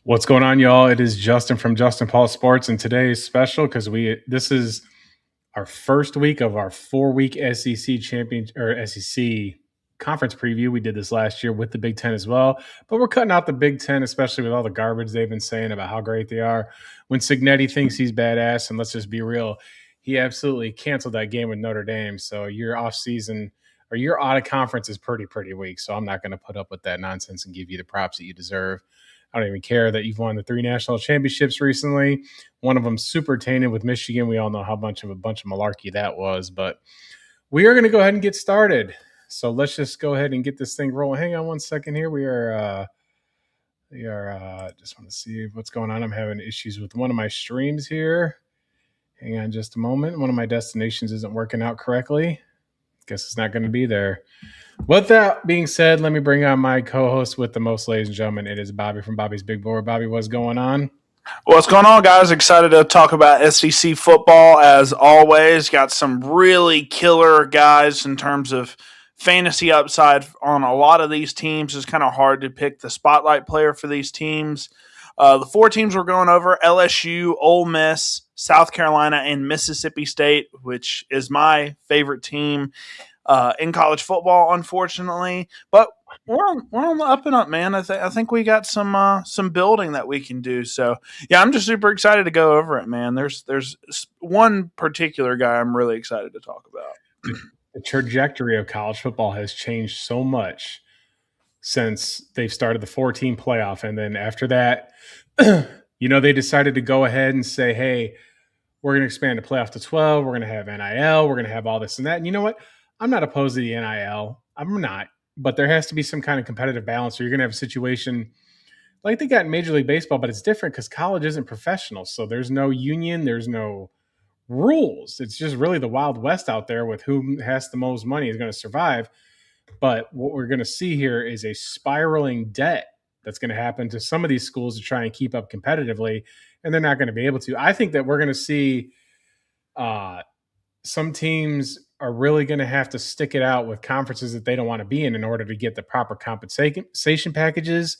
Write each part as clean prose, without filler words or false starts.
What's going on, y'all? It is Justin from Justin Paul Sports, and today is special because this is our first week of our 4-week SEC champion or SEC conference preview. We did this last year with the Big Ten as well, but we're cutting out the Big Ten, especially with all the garbage they've been saying about how great they are. When Cignetti thinks he's badass, and let's just be real, he absolutely canceled that game with Notre Dame. So your off season or your out of conference is pretty weak. So I'm not going to put up with that nonsense and give you the props that you deserve. I don't even care that you've won the 3 national championships recently. One of them super tainted with Michigan. We all know how much of a bunch of malarkey that was. But we are going to go ahead and get started. So let's just go ahead and get this thing rolling. Hang on one second here. We are just want to see what's going on. I'm having issues with one of my streams here. Hang on just a moment. One of my destinations isn't working out correctly. Guess it's not going to be there. With that being said, let me bring on my co-host with the most, ladies and gentlemen. It is Bobby from Bobby's Big Board. Bobby, what's going on? What's going on, guys? Excited to talk about SEC football as always. Got some really killer guys in terms of fantasy upside on a lot of these teams. It's kind of hard to pick the spotlight player for these teams. The 4 teams we're going over: LSU, Ole Miss, South Carolina, and Mississippi State, which is my favorite team in college football, unfortunately. But we're on the up and up, man. I think we got some building that we can do. So yeah, I'm just super excited to go over it, man. There's one particular guy I'm really excited to talk about. The trajectory of college football has changed so much since they've started the 4-team playoff, and then after that, they decided to go ahead and say, "Hey, we're going to expand the playoff to 12. We're going to have NIL. We're going to have all this and that." And you know what? I'm not opposed to the NIL. I'm not. But there has to be some kind of competitive balance, or you're going to have a situation like they got in Major League Baseball, but it's different because college isn't professional. So there's no union. There's no rules. It's just really the Wild West out there with who has the most money is going to survive. But what we're going to see here is a spiraling debt that's going to happen to some of these schools to try and keep up competitively, and they're not going to be able to. I think that we're going to see some teams are really going to have to stick it out with conferences that they don't want to be in order to get the proper compensation packages.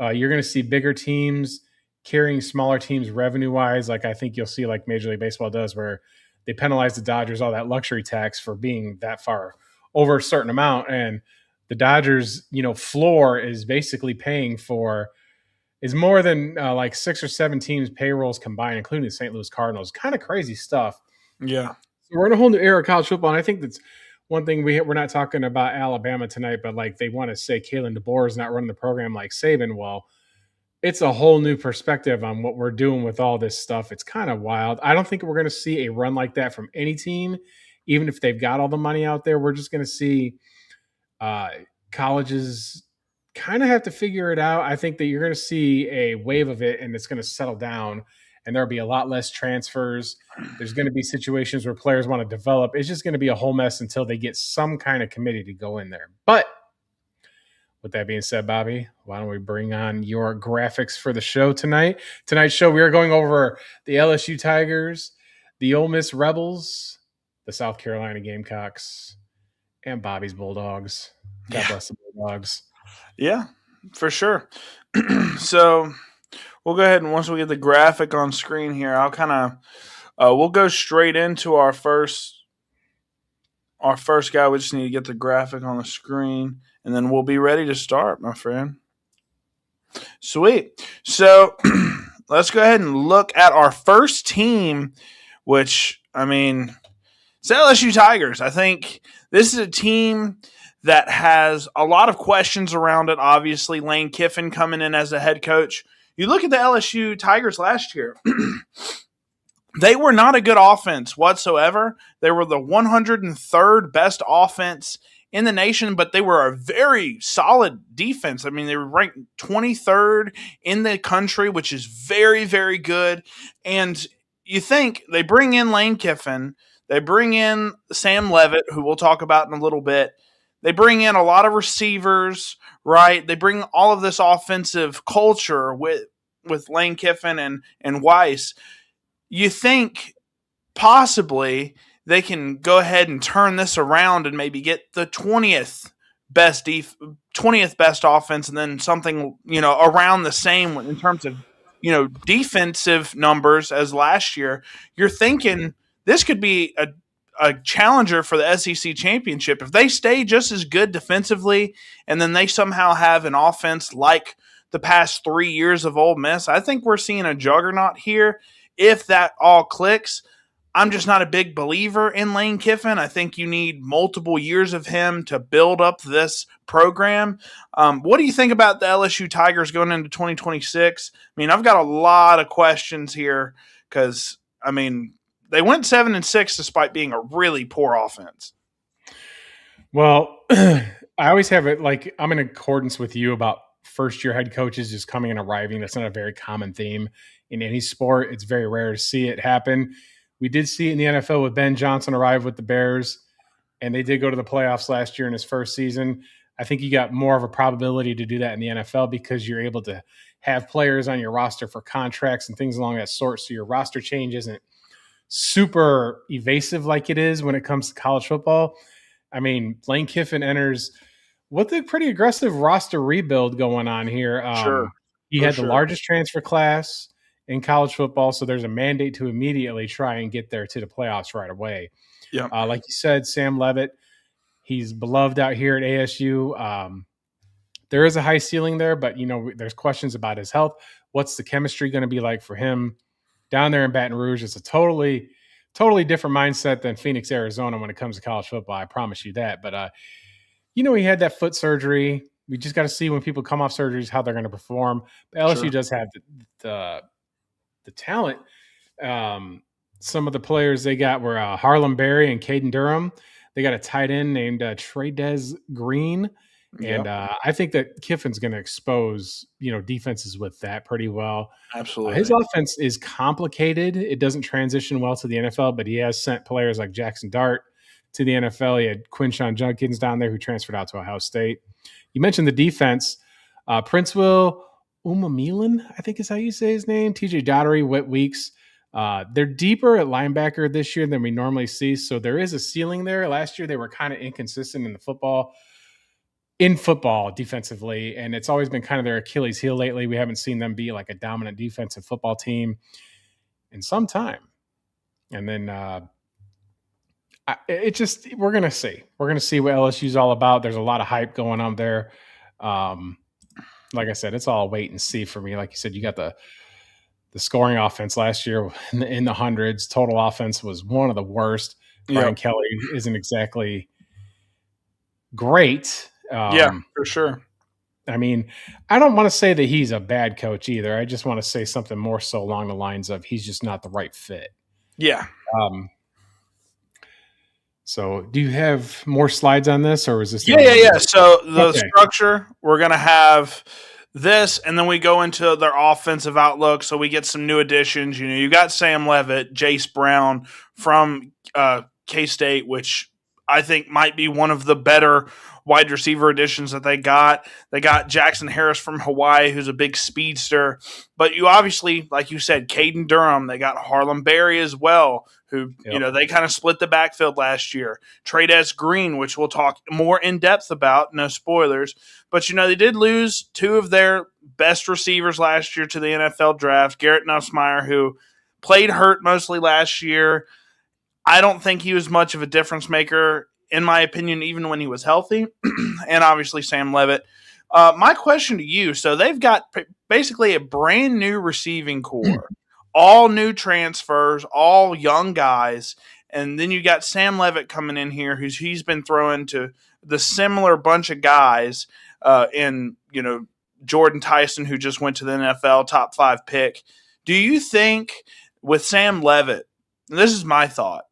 You're going to see bigger teams carrying smaller teams revenue-wise, like I think you'll see like Major League Baseball does, where they penalize the Dodgers all that luxury tax for being that far over a certain amount. And the Dodgers, floor is basically paying for is more than like 6 or 7 teams' payrolls combined, including the St. Louis Cardinals. Kind of crazy stuff. Yeah. We're in a whole new era of college football, and I think that's one thing we're not talking about Alabama tonight, but like they want to say Kalen DeBoer is not running the program like Saban. Well, it's a whole new perspective on what we're doing with all this stuff. It's kind of wild. I don't think we're going to see a run like that from any team, even if they've got all the money out there. We're just going to see colleges kind of have to figure it out. I think that you're going to see a wave of it, and it's going to settle down, and there'll be a lot less transfers. There's going to be situations where players want to develop. It's just going to be a whole mess until they get some kind of committee to go in there. But with that being said, Bobby, why don't we bring on your graphics for the show tonight? Tonight's show, we are going over the LSU Tigers, the Ole Miss Rebels, the South Carolina Gamecocks, and Bobby's Bulldogs. God bless the Bulldogs. Yeah, for sure. So we'll go ahead and once we get the graphic on screen here, I'll kind of we'll go straight into our first guy. We just need to get the graphic on the screen, and then we'll be ready to start, my friend. Sweet. So let's go ahead and look at our first team, which, it's LSU Tigers. I think this is a team that has a lot of questions around it. Obviously, Lane Kiffin coming in as a head coach. You look at the LSU Tigers last year. They were not a good offense whatsoever. They were the 103rd best offense in the nation, but they were a very solid defense. They were ranked 23rd in the country, which is very, very good. And you think they bring in Lane Kiffin, they bring in Sam Leavitt, who we'll talk about in a little bit. They bring in a lot of receivers, right? They bring all of this offensive culture with Lane Kiffin and Weiss. You think possibly they can go ahead and turn this around and maybe get the 20th 20th best offense, and then something around the same in terms of defensive numbers as last year, you're thinking this could be a challenger for the SEC championship if they stay just as good defensively, and then they somehow have an offense like the past 3 years of Ole Miss. I think we're seeing a juggernaut here if that all clicks. I'm just not a big believer in Lane Kiffin. I think you need multiple years of him to build up this program. What do you think about the LSU Tigers going into 2026? I mean, I've got a lot of questions here because, I mean, they went 7-6 despite being a really poor offense. Well, I always have it like I'm in accordance with you about first-year head coaches just coming and arriving. That's not a very common theme in any sport. It's very rare to see it happen. We did see it in the NFL with Ben Johnson arrive with the Bears, and they did go to the playoffs last year in his first season. I think you got more of a probability to do that in the NFL because you're able to have players on your roster for contracts and things along that sort. So your roster change isn't super evasive like it is when it comes to college football. I mean, Lane Kiffin enters with a pretty aggressive roster rebuild going on here. Sure. He had the largest transfer class in college football, so there's a mandate to immediately try and get there to the playoffs right away. Yeah, like you said, Sam Levitt, he's beloved out here at ASU. There is a high ceiling there, but there's questions about his health. What's the chemistry going to be like for him down there in Baton Rouge? It's a totally different mindset than Phoenix, Arizona when it comes to college football. I promise you that. But he had that foot surgery. We just got to see when people come off surgeries how they're going to perform. But LSU does have the talent. Some of the players they got were Harlem Berry and Caden Durham. They got a tight end named Trades Green. And I think that Kiffin's going to expose, defenses with that pretty well. Absolutely. His offense is complicated. It doesn't transition well to the NFL, but he has sent players like Jackson Dart to the NFL. He had Quinshawn Judkins down there who transferred out to Ohio State. You mentioned the defense. Princeville Umamilan, I think is how you say his name. TJ Dottery, Whit Weeks. They're deeper at linebacker this year than we normally see, so there is a ceiling there. Last year they were kind of inconsistent in football defensively, and it's always been kind of their Achilles heel lately. We haven't seen them be like a dominant defensive football team in some time. And then we're going to see. We're going to see what LSU's all about. There's a lot of hype going on there. Like I said, it's all wait and see for me. Like you said, you got the scoring offense last year in the hundreds. Total offense was one of the worst. Brian Kelly isn't exactly great. For sure. I mean, I don't want to say that he's a bad coach either. I just want to say something more so along the lines of he's just not the right fit. Yeah. So do you have more slides on this, or is this? Yeah. So the structure, we're going to have this, and then we go into their offensive outlook. So we get some new additions. You got Sam Levitt, Jace Brown from K-State, which I think might be one of the better wide receiver additions that they got. They got Jackson Harris from Hawaii, who's a big speedster. But you obviously, like you said, Caden Durham. They got Harlem Berry as well, who, they kind of split the backfield last year. Trades Green, which we'll talk more in depth about. No spoilers. But, they did lose two of their best receivers last year to the NFL draft. Garrett Nussmeier, who played hurt mostly last year. I don't think he was much of a difference maker, in my opinion, even when he was healthy. And obviously Sam Levitt. My question to you, so they've got basically a brand new receiving core, all new transfers, all young guys. And then you got Sam Levitt coming in here, he's been throwing to the similar bunch of guys in, Jordan Tyson, who just went to the NFL, top 5 pick. Do you think with Sam Levitt, this is my thought,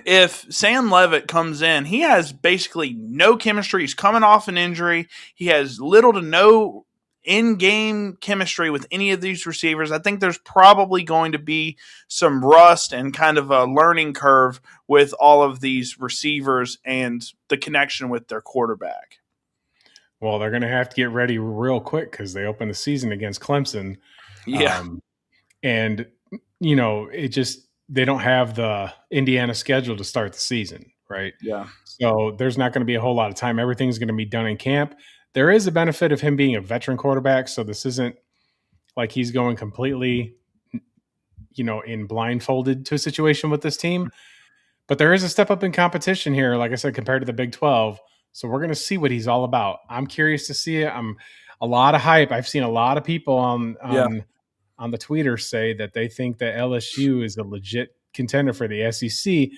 if Sam Levitt comes in, he has basically no chemistry. He's coming off an injury. He has little to no in-game chemistry with any of these receivers. I think there's probably going to be some rust and kind of a learning curve with all of these receivers and the connection with their quarterback. Well, they're going to have to get ready real quick because they open the season against Clemson. Yeah. And, they don't have the Indiana schedule to start the season, right? Yeah. So there's not going to be a whole lot of time. Everything's going to be done in camp. There is a benefit of him being a veteran quarterback, so this isn't like he's going completely, in blindfolded to a situation with this team. But there is a step up in competition here, like I said, compared to the Big 12. So we're going to see what he's all about. I'm curious to see it. I'm a lot of hype. I've seen a lot of people on the Twitter say that they think that LSU is a legit contender for the SEC.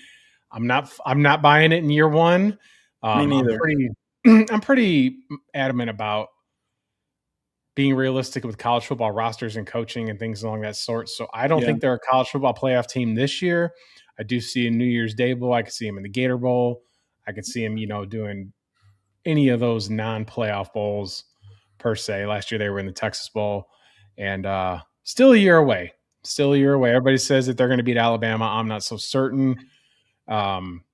I'm not buying it in year one. Me neither. I'm pretty adamant about being realistic with college football rosters and coaching and things along that sort. So I don't think they're a college football playoff team this year. I do see a New Year's Day Bowl. I could see him in the Gator Bowl. I could see him, doing any of those non-playoff bowls per se. Last year they were in the Texas Bowl, and still a year away. Everybody says that they're going to beat Alabama. I'm not so certain.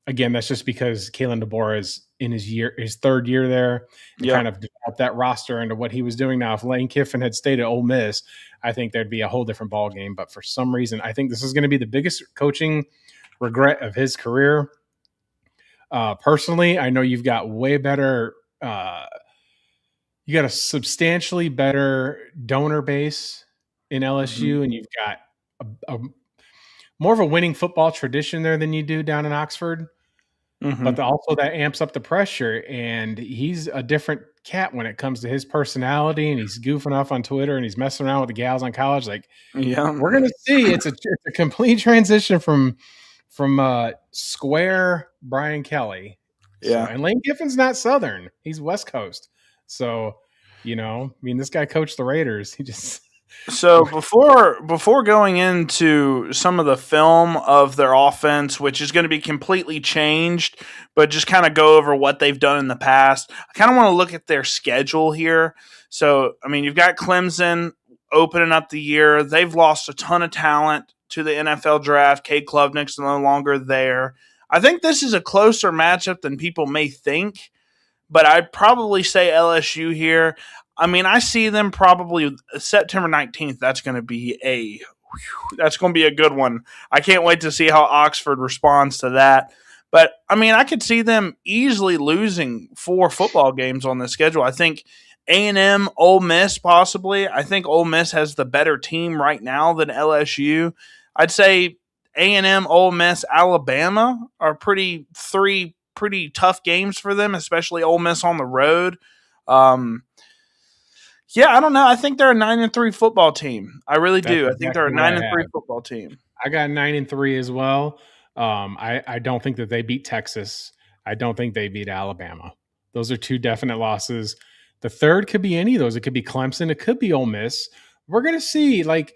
Again, that's just because Kalen DeBoer is in his third year there, and kind of developed that roster into what he was doing. Now, if Lane Kiffin had stayed at Ole Miss, I think there'd be a whole different ball game. But for some reason, I think this is going to be the biggest coaching regret of his career. Personally, I know you've got way better. You got a substantially better donor base in LSU, and you've got a more of a winning football tradition there than you do down in Oxford. But also that amps up the pressure, and he's a different cat when it comes to his personality, and he's goofing off on Twitter, and he's messing around with the gals on college. Like, we're going to see. It's a complete transition from square Brian Kelly. Yeah. And Lane Kiffin's not Southern. He's West Coast. So, this guy coached the Raiders. He just... So before going into some of the film of their offense, which is going to be completely changed, but just kind of go over what they've done in the past, I kind of want to look at their schedule here. So, you've got Clemson opening up the year. They've lost a ton of talent to the NFL draft. Cade Klubnik's no longer there. I think this is a closer matchup than people may think, but I'd probably say LSU here. I see them probably September 19th. That's going to be a good one. I can't wait to see how Oxford responds to that. But, I could see them easily losing 4 football games on the schedule. I think A&M, Ole Miss possibly. I think Ole Miss has the better team right now than LSU. I'd say A&M, Ole Miss, Alabama are three pretty tough games for them, especially Ole Miss on the road. I don't know. I think they're a 9-3 football team. I really do. I think they're a 9-3 football team. I got 9-3 as well. I don't think that they beat Texas. I don't think they beat Alabama. Those are 2 definite losses. The third could be any of those. It could be Clemson. It could be Ole Miss. We're going to see. Like,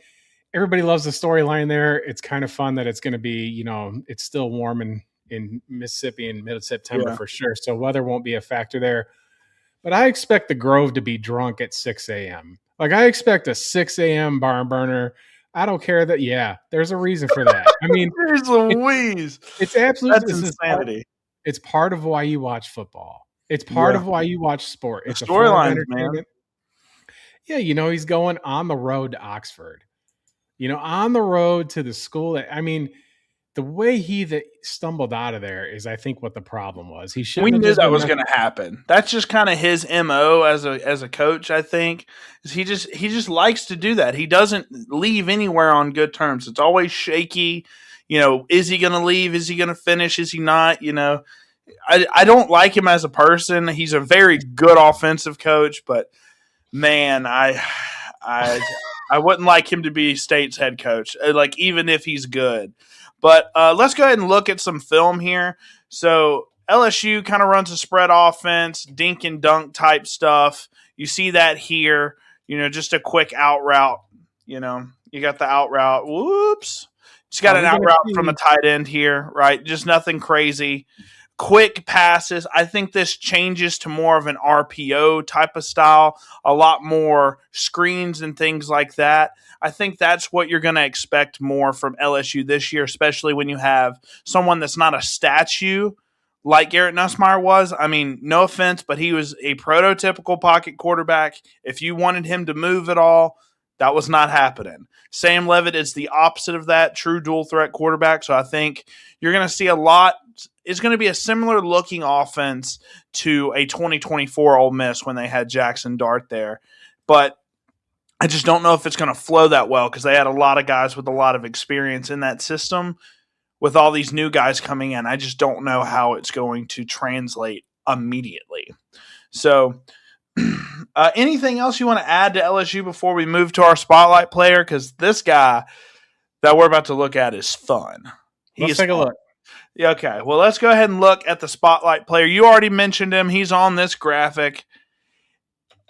everybody loves the storyline there. It's kind of fun that it's going to be, it's still warm in Mississippi in mid-September for sure. So weather won't be a factor there. But I expect the Grove to be drunk at 6 a.m. Like, I expect a 6 a.m. barn burner. I don't care that. Yeah, there's a reason for that. It's absolutely that's insanity. It's part of why you watch football. It's part of why you watch sport. It's a storyline, man. Yeah, he's going on the road to Oxford. On the road to the school that, the way he stumbled out of there is, I think, what the problem was. We knew that was going to happen. That's just kind of his MO as a coach, I think. He just likes to do that. He doesn't leave anywhere on good terms. It's always shaky. Is he going to leave? Is he going to finish? Is he not? I don't like him as a person. He's a very good offensive coach, but man, I wouldn't like him to be State's head coach, like, even if he's good. But let's go ahead and look at some film here. So LSU kind of runs a spread offense, dink and dunk type stuff. You see that here, just a quick out route. You got the out route. Whoops. Just got an out route from a tight end here, right? Just nothing crazy. Quick passes. I think this changes to more of an RPO type of style, a lot more screens and things like that. I think that's what you're going to expect more from LSU this year, especially when you have someone that's not a statue like Garrett Nussmeier was. No offense, but he was a prototypical pocket quarterback. If you wanted him to move at all, that was not happening. Sam Levitt is the opposite of that, true dual threat quarterback. So I think you're going to see a lot is going to be a similar looking offense to a 2024 Ole Miss when they had Jackson Dart there. But I just don't know if it's going to flow that well because they had a lot of guys with a lot of experience in that system. With all these new guys coming in, I just don't know how it's going to translate immediately. So anything else you want to add to LSU before we move to our spotlight player? Because this guy that we're about to look at is fun. Let's take a look. Yeah, okay, well, let's go ahead and look at the spotlight player. You already mentioned him. He's on this graphic.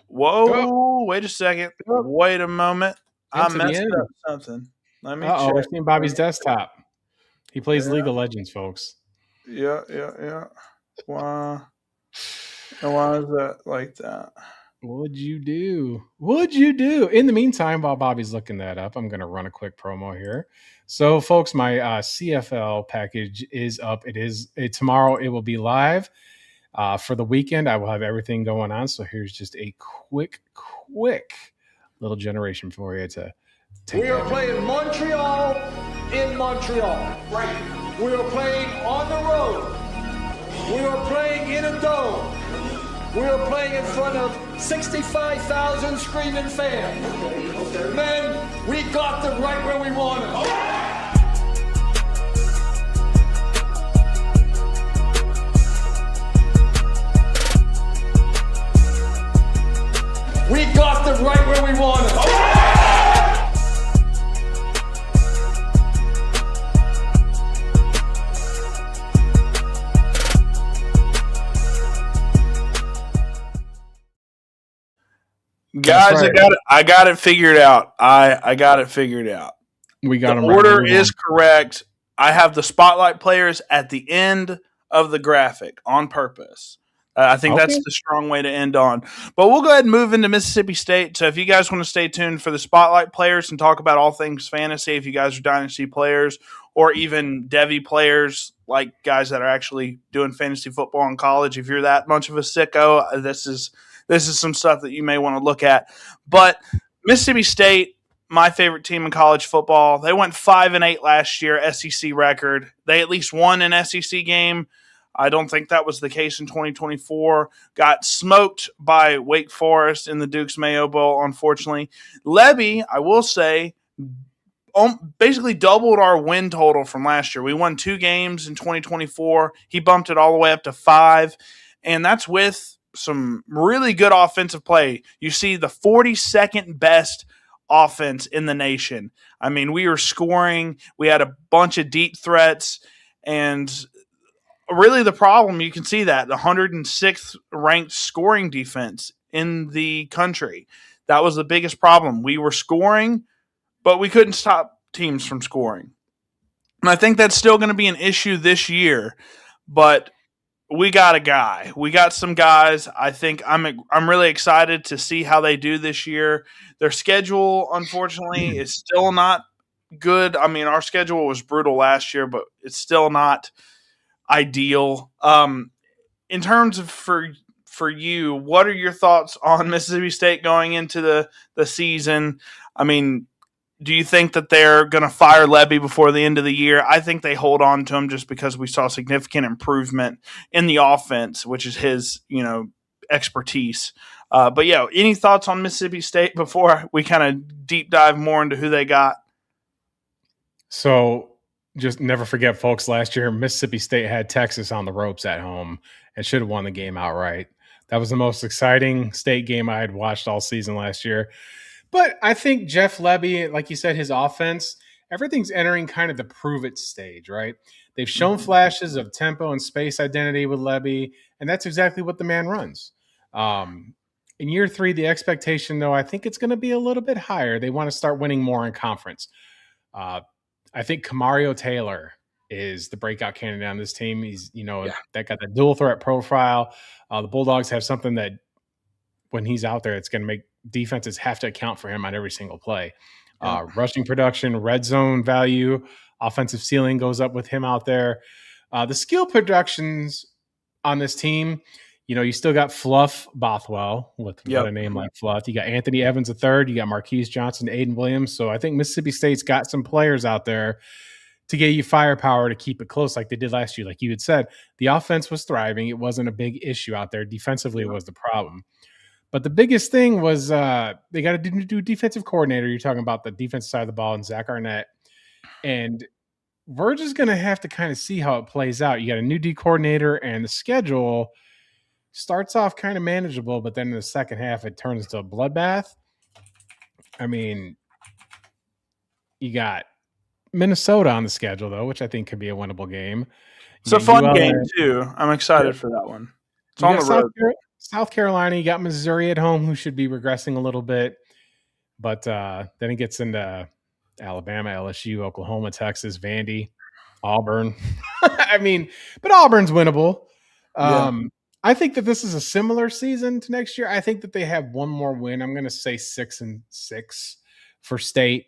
Whoa, wait a second. Wait a moment. I messed up something. Let me check. We're seeing Bobby's desktop. He plays League of Legends, folks. Yeah. Why is that like that? What'd you do? In the meantime, while Bobby's looking that up, I'm going to run a quick promo here. So, folks, my CFL package is up. Tomorrow. It will be live for the weekend. I will have everything going on. So here's just a quick little generation for you to take. We are playing Montreal in Montreal. Right. We are playing on the road. We are playing in a dome. We are playing in front of 65,000 screaming fans. Okay. Man, we got them right where we want them. We got them right where we want them. Guys, right. I got it figured out. I got it figured out. We got the order is correct. I have the spotlight players at the end of the graphic on purpose. I think that's the strong way to end on. But we'll go ahead and move into Mississippi State. So if you guys want to stay tuned for the spotlight players and talk about all things fantasy, if you guys are dynasty players or even Devy players, like guys that are actually doing fantasy football in college, if you're that much of a sicko, this is some stuff that you may want to look at. But Mississippi State, my favorite team in college football, they went 5-8 last year, SEC record. They at least won an SEC game. I don't think that was the case in 2024. Got smoked by Wake Forest in the Duke's Mayo Bowl, unfortunately. Levy, I will say, basically doubled our win total from last year. We won 2 games in 2024. He bumped it all the way up to 5, and that's with some really good offensive play. You see the 42nd best offense in the nation. I mean, we were scoring. We had a bunch of deep threats, and really the problem, you can see that, the 106th ranked scoring defense in the country. That was the biggest problem. We were scoring, but we couldn't stop teams from scoring. And I think that's still going to be an issue this year, but we got a guy. We got some guys. I think I'm really excited to see how they do this year. Their schedule, unfortunately, is still not good. I mean, our schedule was brutal last year, but it's still not ideal. In terms of for you, what are your thoughts on Mississippi State going into the season? I mean, do you think that they're going to fire Levy before the end of the year? I think they hold on to him just because we saw significant improvement in the offense, which is his, expertise. But yeah, any thoughts on Mississippi State before we kind of deep dive more into who they got? So just never forget, folks, last year Mississippi State had Texas on the ropes at home and should have won the game outright. That was the most exciting state game I had watched all season last year. But I think Jeff Levy, like you said, his offense, everything's entering kind of the prove-it stage, right? They've shown flashes of tempo and space identity with Levy, and that's exactly what the man runs. In year 3, the expectation, though, I think it's going to be a little bit higher. They want to start winning more in conference. I think Kamario Taylor is the breakout candidate on this team. He's, that got the dual threat profile. The Bulldogs have something that when he's out there, it's going to make defenses have to account for him on every single play. Rushing production, red zone value, offensive ceiling goes up with him out there. The skill productions on this team, you still got Fluff Bothwell with a name like Fluff. You got Anthony Evans III. You got Marquise Johnson, Aiden Williams. So I think Mississippi State's got some players out there to get you firepower to keep it close like they did last year. Like you had said, the offense was thriving. It wasn't a big issue out there. Defensively was the problem. But the biggest thing was they got to do defensive coordinator. You're talking about the defensive side of the ball and Zach Arnett. And we're just going to have to kind of see how it plays out. You got a new D coordinator, and the schedule starts off kind of manageable, but then in the second half, it turns into a bloodbath. I mean, you got Minnesota on the schedule, though, which I think could be a winnable game. It's a fun game, too. I'm excited for that one. It's on the road. South Carolina, you got Missouri at home, who should be regressing a little bit. But then it gets into Alabama, LSU, Oklahoma, Texas, Vandy, Auburn. I mean, but Auburn's winnable. I think that this is a similar season to next year. I think that they have one more win. I'm going to say 6-6 for State.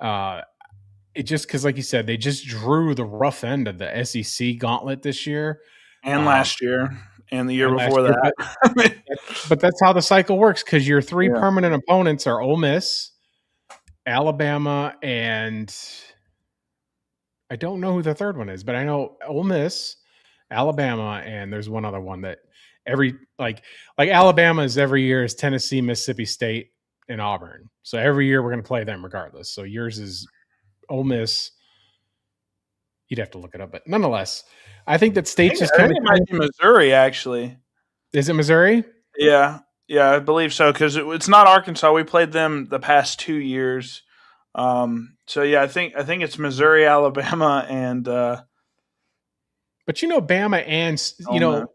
It just because, like you said, they just drew the rough end of the SEC gauntlet this year. And last year. And the year before that. But that's how the cycle works, because your three permanent opponents are Ole Miss, Alabama, and I don't know who the third one is, but I know Ole Miss, Alabama, and there's one other one that like Alabama is every year is Tennessee, Mississippi State, and Auburn. So every year we're going to play them regardless. So yours is Ole Miss. You'd have to look it up, but nonetheless, I think that State's just kind of might be Missouri, actually. Is it Missouri? Yeah, I believe so, because it's not Arkansas. We played them the past 2 years. So yeah, I think it's Missouri, Alabama, and but Bama and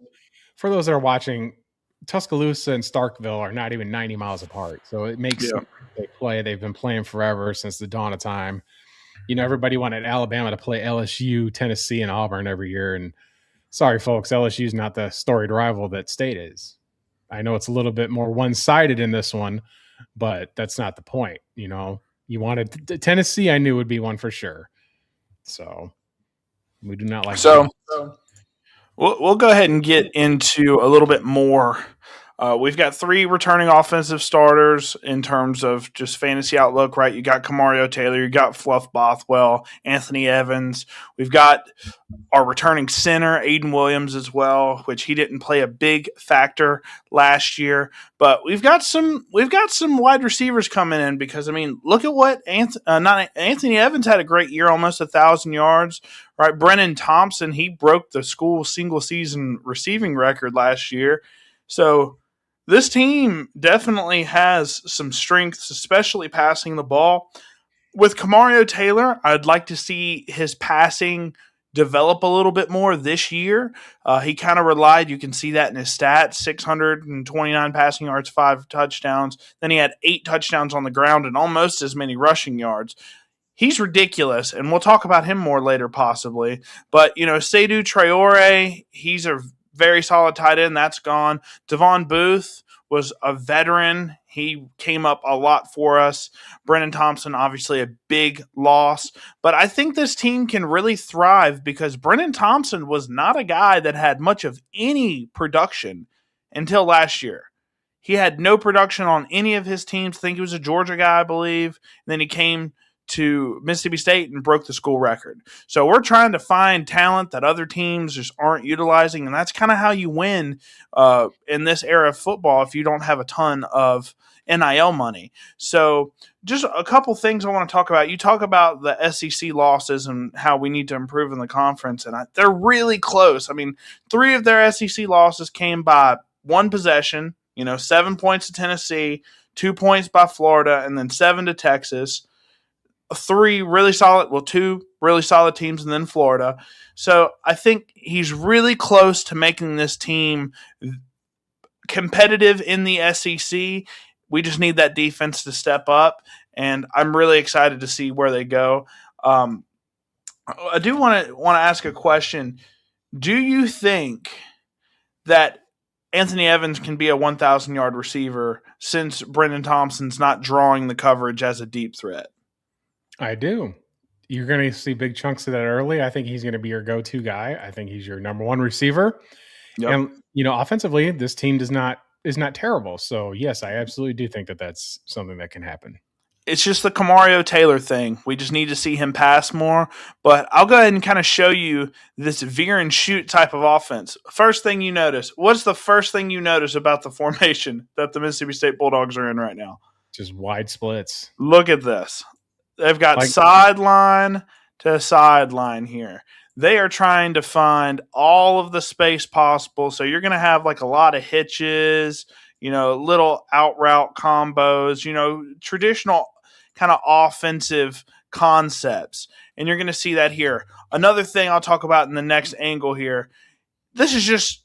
for those that are watching, Tuscaloosa and Starkville are not even 90 miles apart. So it makes sense they play. They've been playing forever since the dawn of time. Everybody wanted Alabama to play LSU, Tennessee, and Auburn every year. And sorry, folks, LSU is not the storied rival that State is. I know it's a little bit more one-sided in this one, but that's not the point. You wanted Tennessee, I knew would be one for sure. So we do not like. So we'll go ahead and get into a little bit more. We've got 3 returning offensive starters in terms of just fantasy outlook, right? You got Kamario Taylor, you got Fluff Bothwell, Anthony Evans. We've got our returning center, Aiden Williams, as well, which he didn't play a big factor last year. But we've got some wide receivers coming in, because look at what Anthony Evans had a great year, almost 1,000 yards, right? Brennan Thompson, he broke the school single season receiving record last year. So this team definitely has some strengths, especially passing the ball. With Kamario Taylor, I'd like to see his passing develop a little bit more this year. He kind of relied, you can see that in his stats, 629 passing yards, 5 touchdowns. Then he had 8 touchdowns on the ground and almost as many rushing yards. He's ridiculous, and we'll talk about him more later possibly. But, Seydou Traore, he's a very solid tight end. That's gone. Devon Booth was a veteran. He came up a lot for us. Brennan Thompson, obviously a big loss. But I think this team can really thrive, because Brennan Thompson was not a guy that had much of any production until last year. He had no production on any of his teams. I think he was a Georgia guy, I believe. And then he came to Mississippi State and broke the school record. So we're trying to find talent that other teams just aren't utilizing, and that's kind of how you win in this era of football if you don't have a ton of NIL money. So just a couple things I want to talk about. You talk about the SEC losses and how we need to improve in the conference, and they're really close. 3 of their SEC losses came by 1 possession, 7 points to Tennessee, 2 points by Florida, and then 7 to Texas. 2 really solid teams, and then Florida. So I think he's really close to making this team competitive in the SEC. We just need that defense to step up, and I'm really excited to see where they go. I do want to ask a question. Do you think that Anthony Evans can be a 1,000-yard receiver since Brennan Thompson's not drawing the coverage as a deep threat? I do. You're going to see big chunks of that early. I think he's going to be your go-to guy. I think he's your number 1 receiver. Yep. And, offensively, this team is not terrible. So, yes, I absolutely do think that that's something that can happen. It's just the Camario Taylor thing. We just need to see him pass more. But I'll go ahead and kind of show you this veer and shoot type of offense. First thing you notice. What's the first thing you notice about the formation that the Mississippi State Bulldogs are in right now? Just wide splits. Look at this. They've got sideline to sideline here. They are trying to find all of the space possible. So you're going to have like a lot of hitches, little out route combos, traditional kind of offensive concepts. And you're going to see that here. Another thing I'll talk about in the next angle here. This is just,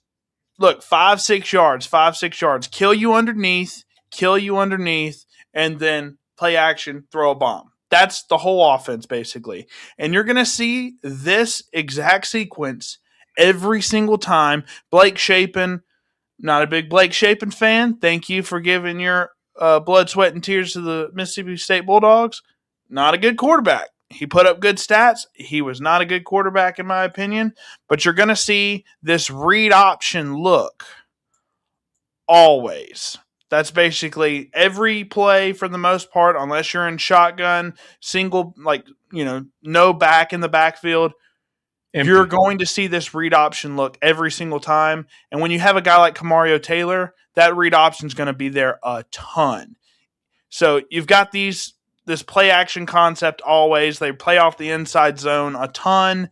look, 5-6 yards. Kill you underneath, and then play action, throw a bomb. That's the whole offense, basically. And you're going to see this exact sequence every single time. Blake Shapen, not a big Blake Shapen fan. Thank you for giving your blood, sweat, and tears to the Mississippi State Bulldogs. Not a good quarterback. He put up good stats. He was not a good quarterback, in my opinion. But you're going to see this read option look always. That's basically every play for the most part, unless you're in shotgun, single, no back in the backfield. Empty. You're going to see this read option look every single time. And when you have a guy like Camario Taylor, that read option is going to be there a ton. So you've got this play action concept always. They play off the inside zone a ton,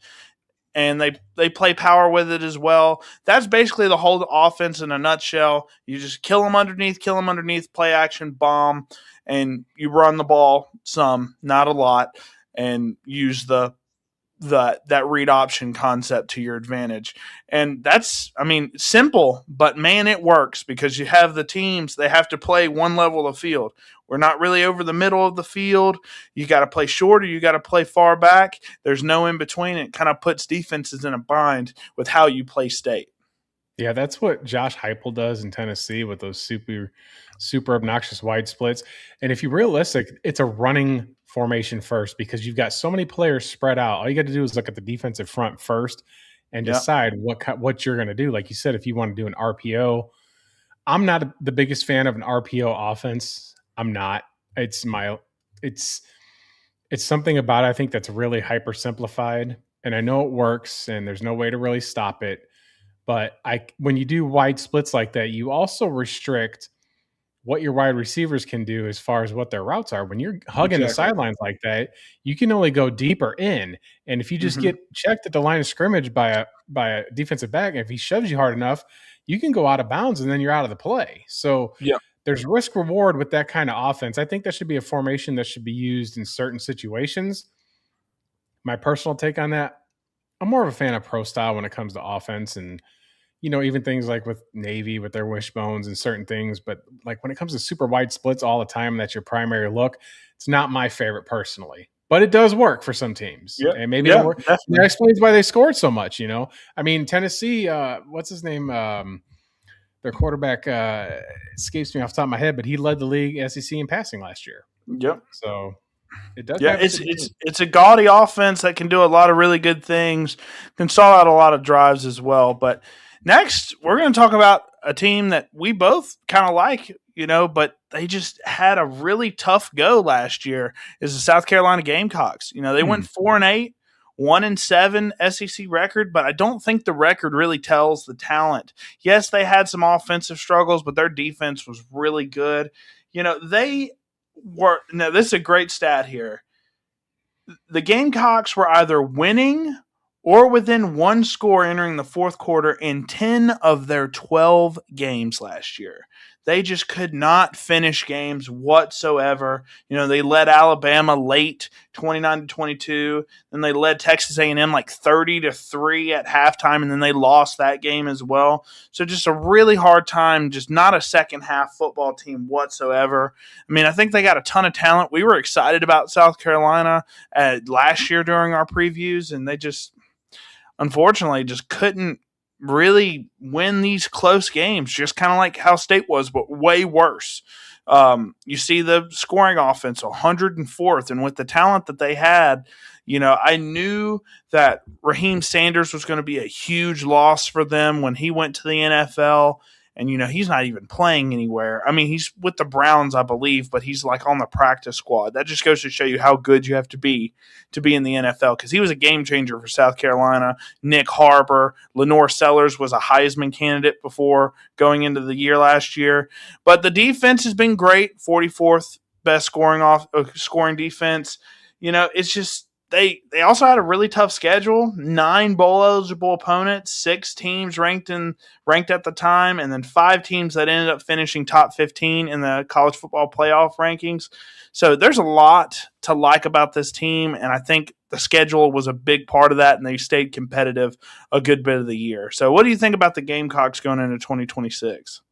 and they play power with it as well. That's basically the whole offense in a nutshell. You just kill them underneath, play action, bomb, and you run the ball some, not a lot, and use that read option concept to your advantage. And that's, simple, but man, it works because you have the teams, they have to play one level of the field. We're not really over the middle of the field. You got to play short or you got to play far back. There's no in between. It kind of puts defenses in a bind with how you play state. Yeah, that's what Josh Heupel does in Tennessee with those super obnoxious wide splits. And if you're realistic, it's a running formation first because you've got so many players spread out. All you got to do is look at the defensive front first and decide what you're going to do. Like you said, if you want to do an RPO, I'm not the biggest fan of an RPO offense. I'm not. It's something about it, I think, that's really hyper simplified, and I know it works, and there's no way to really stop it. But when you do wide splits like that, you also restrict what your wide receivers can do as far as what their routes are. When you're hugging the sidelines like that, you can only go deeper in. And if you just get checked at the line of scrimmage by a defensive back, and if he shoves you hard enough, you can go out of bounds and then you're out of the play. So there's risk reward with that kind of offense. I think that should be a formation that should be used in certain situations. My personal take on that, I'm more of a fan of pro style when it comes to offense and, even things like with Navy with their wishbones and certain things. But like when it comes to super wide splits all the time, that's your primary look. It's not my favorite personally, but it does work for some teams. Yep. And maybe that explains why they scored so much, Tennessee, what's his name? Their quarterback escapes me off the top of my head, but he led the league SEC in passing last year. Yep. So it does. Yeah, it's a gaudy offense that can do a lot of really good things, can stall out a lot of drives as well. But next, we're going to talk about a team that we both kind of like, but they just had a really tough go last year. Is the South Carolina Gamecocks. They went 4-8. 1-7 SEC record, but I don't think the record really tells the talent. Yes, they had some offensive struggles, but their defense was really good. This is a great stat here. The Gamecocks were either winning or within one score entering the fourth quarter in 10 of their 12 games last year. They just could not finish games whatsoever. They led Alabama late, 29-22. Then they led Texas A&M like 30-3 at halftime, and then they lost that game as well. So just a really hard time, just not a second half football team whatsoever. I think they got a ton of talent. We were excited about South Carolina last year during our previews, and they just unfortunately just couldn't really win these close games, just kind of like how State was, but way worse. You see the scoring offense, 104th, and with the talent that they had, I knew that Raheem Sanders was going to be a huge loss for them when he went to the NFL, and he's not even playing anywhere. I mean, he's with the Browns, I believe, but he's like on the practice squad. That just goes to show you how good you have to be in the NFL, because he was a game changer for South Carolina. Nick Harbor, Lenore Sellers was a Heisman candidate before going into the year last year. But the defense has been great, 44th best scoring defense. It's just they also had a really tough schedule. 9 bowl eligible opponents, 6 teams ranked at the time, and then 5 teams that ended up finishing top 15 in the college football playoff rankings. So there's a lot to like about this team, and I think the schedule was a big part of that, and they stayed competitive a good bit of the year. So what do you think about the Gamecocks going into 2026?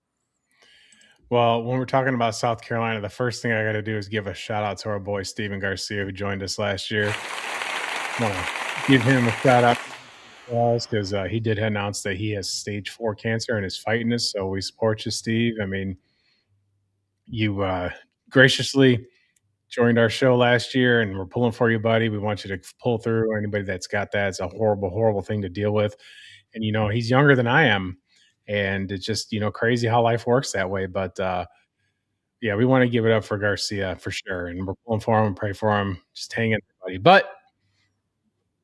Well, when we're talking about South Carolina, the first thing I got to do is give a shout out to our boy Steven Garcia, who joined us last year. I want to give him a shout out because he did announce that he has stage 4 cancer and is fighting this. So we support you, Steve. I mean, you graciously joined our show last year, and we're pulling for you, buddy. We want you to pull through. Anybody that's got that, it's a horrible, horrible thing to deal with. And, he's younger than I am. And it's just, crazy how life works that way. But, yeah, we want to give it up for Garcia for sure. And we're pulling for him and pray for him. Just hang in there, buddy. But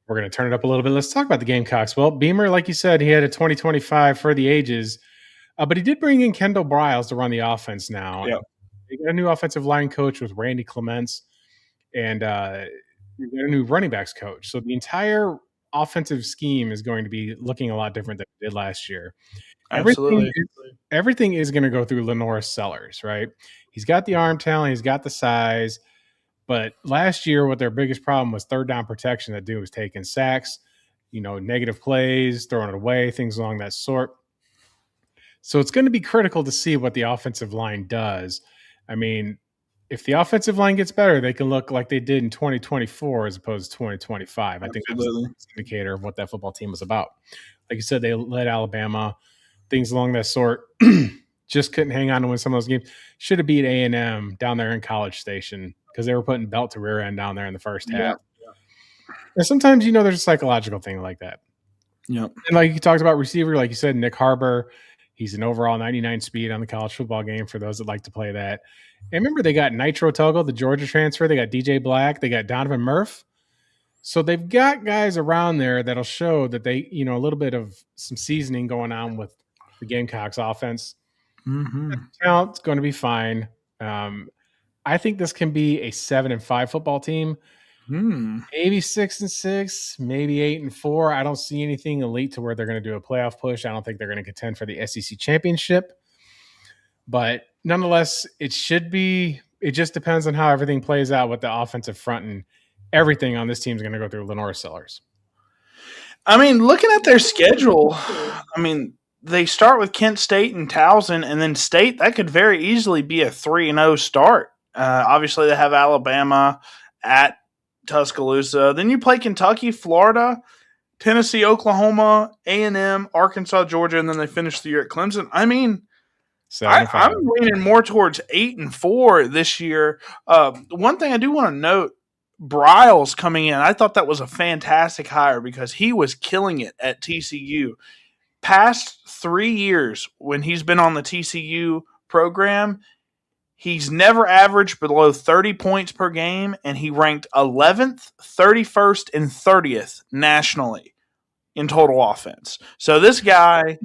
we're going to turn it up a little bit. Let's talk about the Gamecocks. Well, Beamer, like you said, he had a 2025 for the ages. But he did bring in Kendall Briles to run the offense now. Yeah. They got a new offensive line coach with Randy Clements. And we got a new running backs coach. So the entire offensive scheme is going to be looking a lot different than it did last year. Absolutely. Everything is going to go through Lenore Sellers, right? He's got the arm talent. He's got the size. But last year, what their biggest problem was third down protection. That dude was taking sacks, negative plays, throwing it away, things along that sort. So it's going to be critical to see what the offensive line does. I mean, if the offensive line gets better, they can look like they did in 2024 as opposed to 2025. I think that's an indicator of what that football team was about. Like you said, they led Alabama, things along that sort. Just couldn't hang on to win some of those games. Should have beat A&M down there in College Station because they were putting belt to rear end down there in the first half. Yeah. And sometimes, there's a psychological thing like that. Yeah. And like you talked about receiver, like you said, Nick Harbor, he's an overall 99 speed on the college football game for those that like to play that. And remember, they got Nitro Tuggle, the Georgia transfer. They got DJ Black. They got Donovan Murph. So they've got guys around there that'll show that they, a little bit of some seasoning going on with the Gamecocks offense. Mm-hmm. Talent's going to be fine. I think this can be a 7-5 football team. Maybe 6-6, maybe 8-4. I don't see anything elite to where they're going to do a playoff push. I don't think they're going to contend for the SEC championship. But nonetheless, it should be. It just depends on how everything plays out with the offensive front, and everything on this team is going to go through Lenore Sellers. I mean, looking at their schedule, they start with Kent State and Towson, and then State, that could very easily be a 3-0 start. Obviously, they have Alabama at Tuscaloosa. Then you play Kentucky, Florida, Tennessee, Oklahoma, A&M, Arkansas, Georgia, and then they finish the year at Clemson. I mean, I'm leaning more towards 8-4 this year. One thing I do want to note, Briles coming in, I thought that was a fantastic hire because he was killing it at TCU. Past 3 years when he's been on the TCU program, he's never averaged below 30 points per game, and he ranked 11th, 31st, and 30th nationally in total offense. So this guy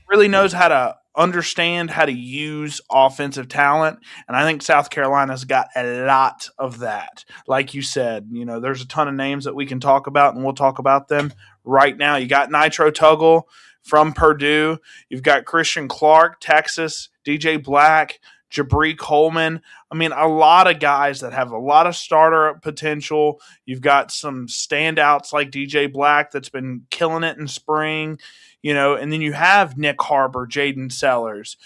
really knows how to understand how to use offensive talent, and I think South Carolina's got a lot of that. Like you said, there's a ton of names that we can talk about, and we'll talk about them right now. You got Nitro Tuggle from Purdue. You've got Christian Clark, Texas, DJ Black, Jabri Coleman. A lot of guys that have a lot of starter potential. You've got some standouts like DJ Black that's been killing it in spring, and then you have Nick Harbor, Jaden Sellers,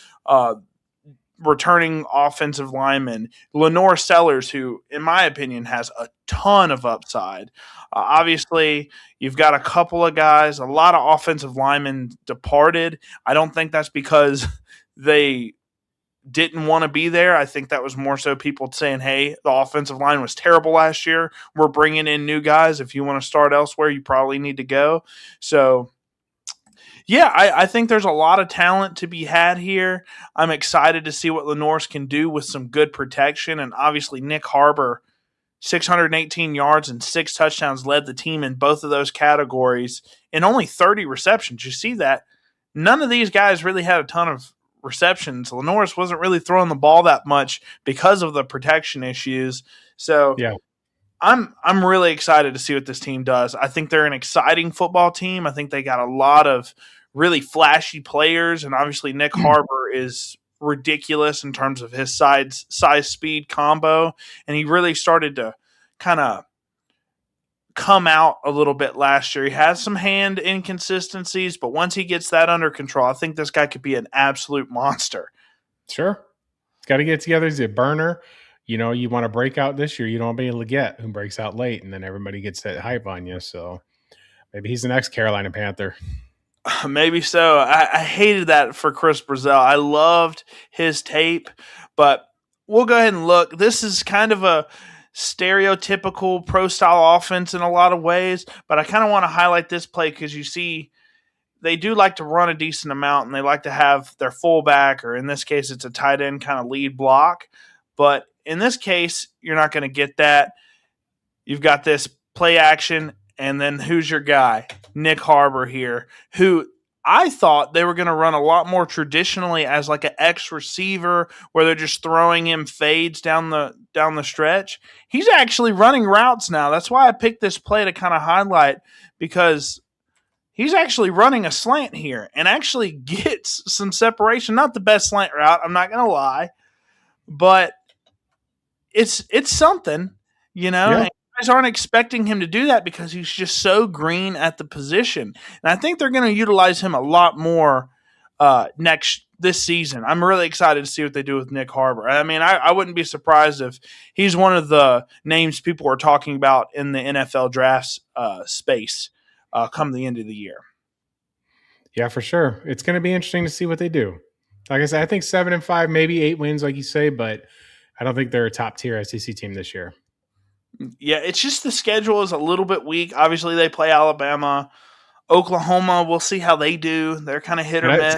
returning offensive lineman, Lenore Sellers, who, in my opinion, has a ton of upside. Obviously, you've got a couple of guys, a lot of offensive linemen departed. I don't think that's because they didn't want to be there. I think that was more so people saying, hey, the offensive line was terrible last year. We're bringing in new guys. If you want to start elsewhere, you probably need to go. So, Yeah, I think there's a lot of talent to be had here. I'm excited to see what Lenore's can do with some good protection. And obviously, Nick Harbor, 618 yards and 6 touchdowns, led the team in both of those categories in only 30 receptions. You see that? None of these guys really had a ton of receptions. Lenore's wasn't really throwing the ball that much because of the protection issues. So Yeah. I'm really excited to see what this team does. I think they're an exciting football team. I think they got a lot of really flashy players, and obviously Nick Harbor is ridiculous in terms of his size speed combo, and he really started to kind of come out a little bit last year. He has some hand inconsistencies, but once he gets that under control, I think this guy could be an absolute monster. Sure. It's got to get together. He's a burner. You know, you want to break out this year. You don't want to be able to get who breaks out late, and then everybody gets that hype on you. So maybe he's the next Carolina Panther. Maybe so. I hated that for Chris Brazell. I loved his tape, but we'll go ahead and look. This is kind of a stereotypical pro-style offense in a lot of ways, but I kind of want to highlight this play because you see they do like to run a decent amount, and they like to have their fullback, or in this case it's a tight end, kind of lead block. But in this case, you're not going to get that. You've got this play action, and then who's your guy? Nick Harbor here, who I thought they were going to run a lot more traditionally as like an X receiver where they're just throwing him fades down the stretch. He's actually running routes now. That's why I picked this play to kind of highlight, because he's actually running a slant here and actually gets some separation. Not the best slant route, I'm not going to lie, but it's something, you know. Yeah. And guys aren't expecting him to do that because he's just so green at the position. And I think they're going to utilize him a lot more this season. I'm really excited to see what they do with Nick Harbor. I mean, I wouldn't be surprised if he's one of the names people are talking about in the NFL drafts space come the end of the year. Yeah, for sure. It's going to be interesting to see what they do. Like I said, I think 7-5, maybe 8 wins, like you say, but I don't think they're a top tier SEC team this year. Yeah, it's just the schedule is a little bit weak. Obviously, they play Alabama, Oklahoma. We'll see how they do. They're kind of hit or miss.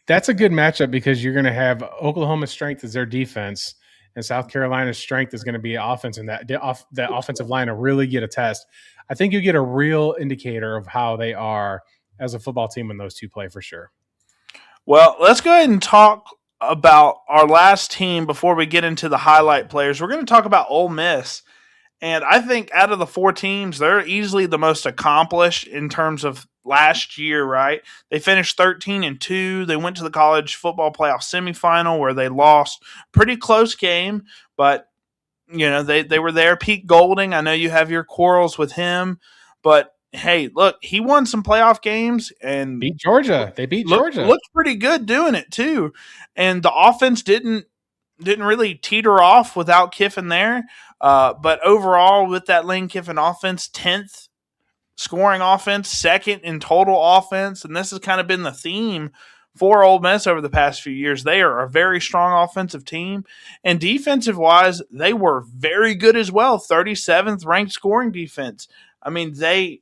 That's a good matchup because you're going to have Oklahoma's strength is their defense, and South Carolina's strength is going to be offense, and that offensive line will really get a test. I think you get a real indicator of how they are as a football team when those two play for sure. Well, let's go ahead and talk about our last team before we get into the highlight players. We're going to talk about Ole Miss. And I think out of the 4 teams, they're easily the most accomplished in terms of last year, right? They finished 13-2. They went to the college football playoff semifinal where they lost. Pretty close game, but you know, they were there. Pete Golding, I know you have your quarrels with him, but hey, look, he won some playoff games and beat Georgia. They beat Georgia. Looked pretty good doing it too. And the offense didn't really teeter off without Kiffin there. But overall, with that Lane Kiffin offense, 10th scoring offense, 2nd in total offense, and this has kind of been the theme for Ole Miss over the past few years. They are a very strong offensive team, and defensive-wise, they were very good as well, 37th ranked scoring defense. I mean, this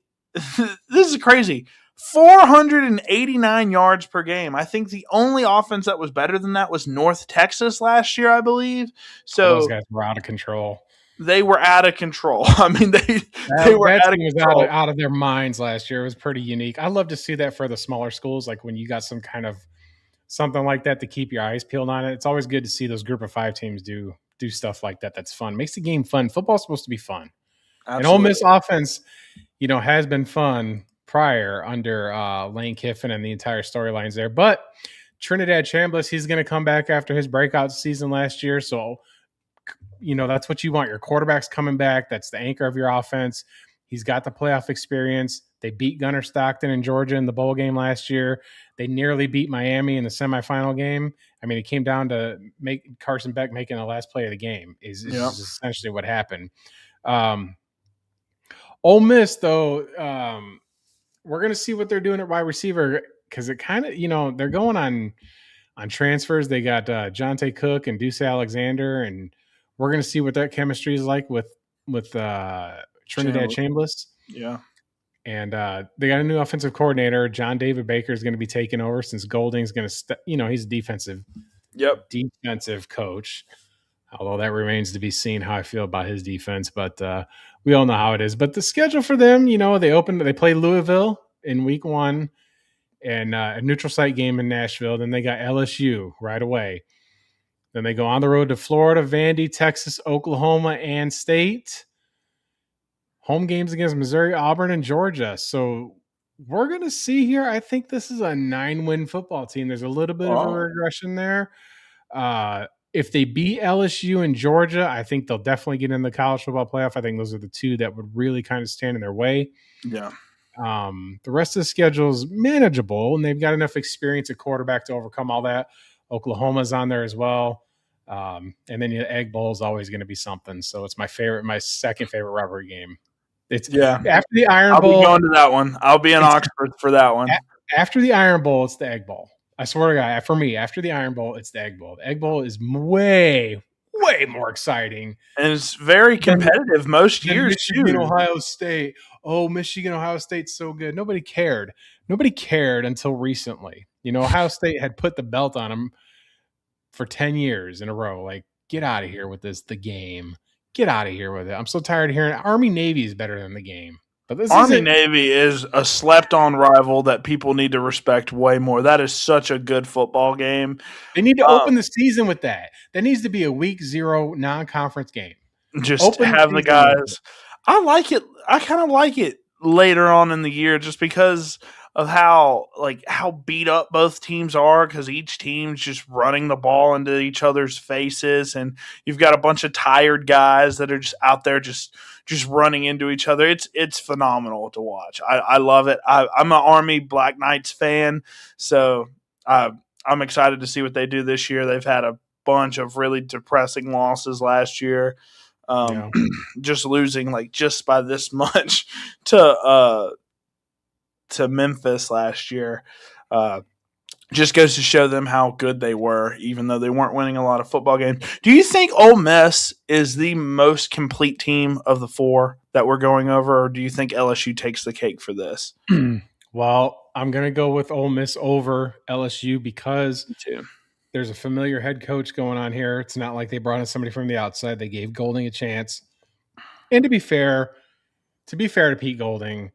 is crazy. 489 yards per game. I think the only offense that was better than that was North Texas last year, I believe. So those guys were out of control. They were out of control. I mean, they were out of control. Out of their minds last year. It was pretty unique. I love to see that for the smaller schools, like when you got some kind of something like that to keep your eyes peeled on it. It's always good to see those group of 5 teams do stuff like that. That's fun. Makes the game fun. Football's supposed to be fun. Absolutely. And Ole Miss offense, you know, has been fun prior under Lane Kiffin and the entire storylines there. But Trinidad Chambliss, he's going to come back after his breakout season last year. So, you know, that's what you want. Your quarterback's coming back. That's the anchor of your offense. He's got the playoff experience. They beat Gunnar Stockton in Georgia in the bowl game last year. They nearly beat Miami in the semifinal game. I mean, it came down to make Carson Beck making the last play of the game is essentially what happened. Ole Miss, though, we're going to see what they're doing at wide receiver because it kind of, you know, they're going on transfers. They got Jonte Cook and Deuce Alexander, and we're going to see what that chemistry is like with Trinidad Chambliss. Yeah. And they got a new offensive coordinator. John David Baker is going to be taking over since Golding's going to, he's a defensive coach. Although that remains to be seen how I feel about his defense, but we all know how it is. But the schedule for them, they play Louisville in week 1 and a neutral site game in Nashville. Then they got LSU right away. Then they go on the road to Florida, Vandy, Texas, Oklahoma, and State. Home games against Missouri, Auburn, and Georgia. So we're going to see here. I think this is a 9-win football team. There's a little bit of a regression there. If they beat LSU and Georgia, I think they'll definitely get in the college football playoff. I think those are the two that would really kind of stand in their way. Yeah. The rest of the schedule is manageable, and they've got enough experience at quarterback to overcome all that. Oklahoma's on there as well. And then the Egg Bowl is always going to be something. So it's my second favorite rivalry game. After the Iron Bowl. I'll be going to that one. I'll be in Oxford for that one. After the Iron Bowl, it's the Egg Bowl. I swear to God, for me, after the Iron Bowl, it's the Egg Bowl. The Egg Bowl is way, way more exciting. And it's very competitive most years, Michigan, Ohio State. Oh, Michigan, Ohio State's so good. Nobody cared. Nobody cared until recently. Ohio State had put the belt on them for 10 years in a row. Like, get out of here with this, the game. Get out of here with it. I'm so tired of hearing Army-Navy is better than the game. But this Army-Navy is a slept-on rival that people need to respect way more. That is such a good football game. They need to open the season with that. That needs to be a week 0 non-conference game. Just have the guys. I like it. I kind of like it later on in the year just because of how beat up both teams are, because each team's just running the ball into each other's faces, and you've got a bunch of tired guys that are just out there just running into each other. It's phenomenal to watch. I love it. I'm an Army Black Knights fan, so I'm excited to see what they do this year. They've had a bunch of really depressing losses last year. Just losing just by this much to Memphis last year. Just goes to show them how good they were, even though they weren't winning a lot of football games. Do you think Ole Miss is the most complete team of the 4 that we're going over, or do you think LSU takes the cake for this? Well, I'm going to go with Ole Miss over LSU because there's a familiar head coach going on here. It's not like they brought in somebody from the outside. They gave Golding a chance. And to be fair to Pete Golding,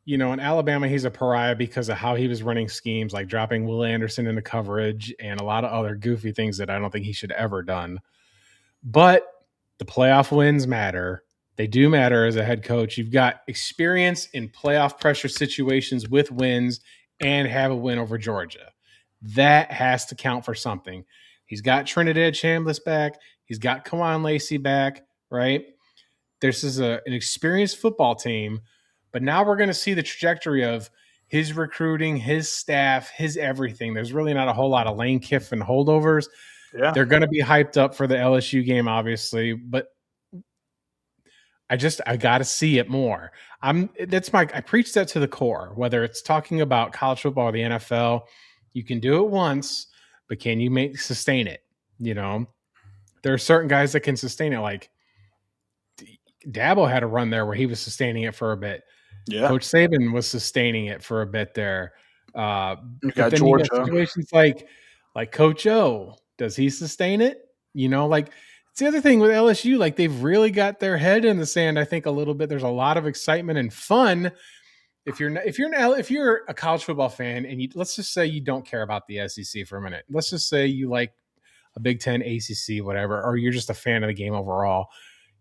in Alabama, he's a pariah because of how he was running schemes, like dropping Will Anderson into coverage and a lot of other goofy things that I don't think he should ever done. But the playoff wins matter. They do matter as a head coach. You've got experience in playoff pressure situations with wins and have a win over Georgia. That has to count for something. He's got Trinidad Chambliss back. He's got Kawan Lacey back, right? This is an experienced football team. But now we're going to see the trajectory of his recruiting, his staff, his everything. There's really not a whole lot of Lane Kiffin holdovers. Yeah. They're going to be hyped up for the LSU game, obviously, but I got to see it more. I preach that to the core, whether it's talking about college football or the NFL. You can do it once, but can you sustain it? There are certain guys that can sustain it. Like Dabo had a run there where he was sustaining it for a bit. Yeah. Coach Saban was sustaining it for a bit there. But then you got situations like Coach O. Does he sustain it? It's the other thing with LSU. They've really got their head in the sand, I think, a little bit. There's a lot of excitement and fun. If you're a college football fan and let's just say you don't care about the SEC for a minute. Let's just say you like a Big Ten, ACC, whatever, or you're just a fan of the game overall.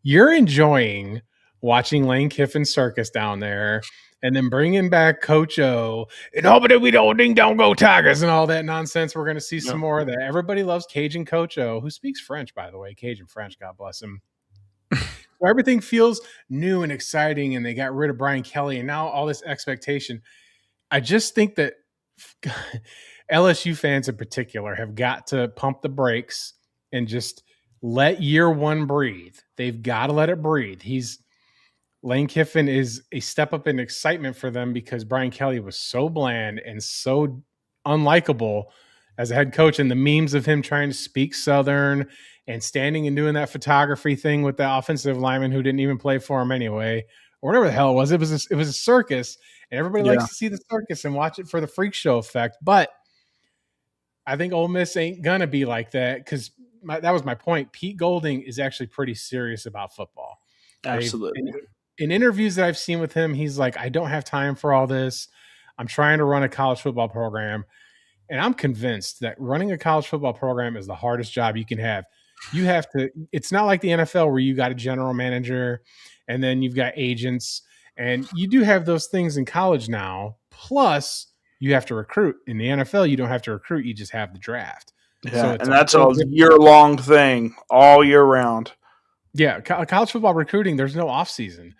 You're enjoying watching Lane Kiffin circus down there and then bringing back Coach O and but we don't ding don't go Tigers and all that nonsense. We're going to see some more of that. Everybody loves Cajun Coach O, who speaks French, by the way, Cajun French, God bless him. So everything feels new and exciting, and they got rid of Brian Kelly, and now all this expectation. I just think that LSU fans in particular have got to pump the brakes and just let year one breathe. They've got to let it breathe. Lane Kiffin is a step up in excitement for them because Brian Kelly was so bland and so unlikable as a head coach, and the memes of him trying to speak Southern and standing and doing that photography thing with the offensive lineman who didn't even play for him anyway, or whatever the hell it was. It was a circus, and everybody Yeah. likes to see the circus and watch it for the freak show effect. But I think Ole Miss ain't gonna be like that because that was my point. Pete Golding is actually pretty serious about football. Absolutely. In interviews that I've seen with him, he's like, I don't have time for all this. I'm trying to run a college football program. And I'm convinced that running a college football program is the hardest job you can have. You have to, it's not like the NFL where you got a general manager and then you've got agents. And you do have those things in college now. Plus, you have to recruit. In the NFL, you don't have to recruit, you just have the draft. Yeah, So it's and that's a year-long thing, all year round. Yeah, college football recruiting, there's no off season.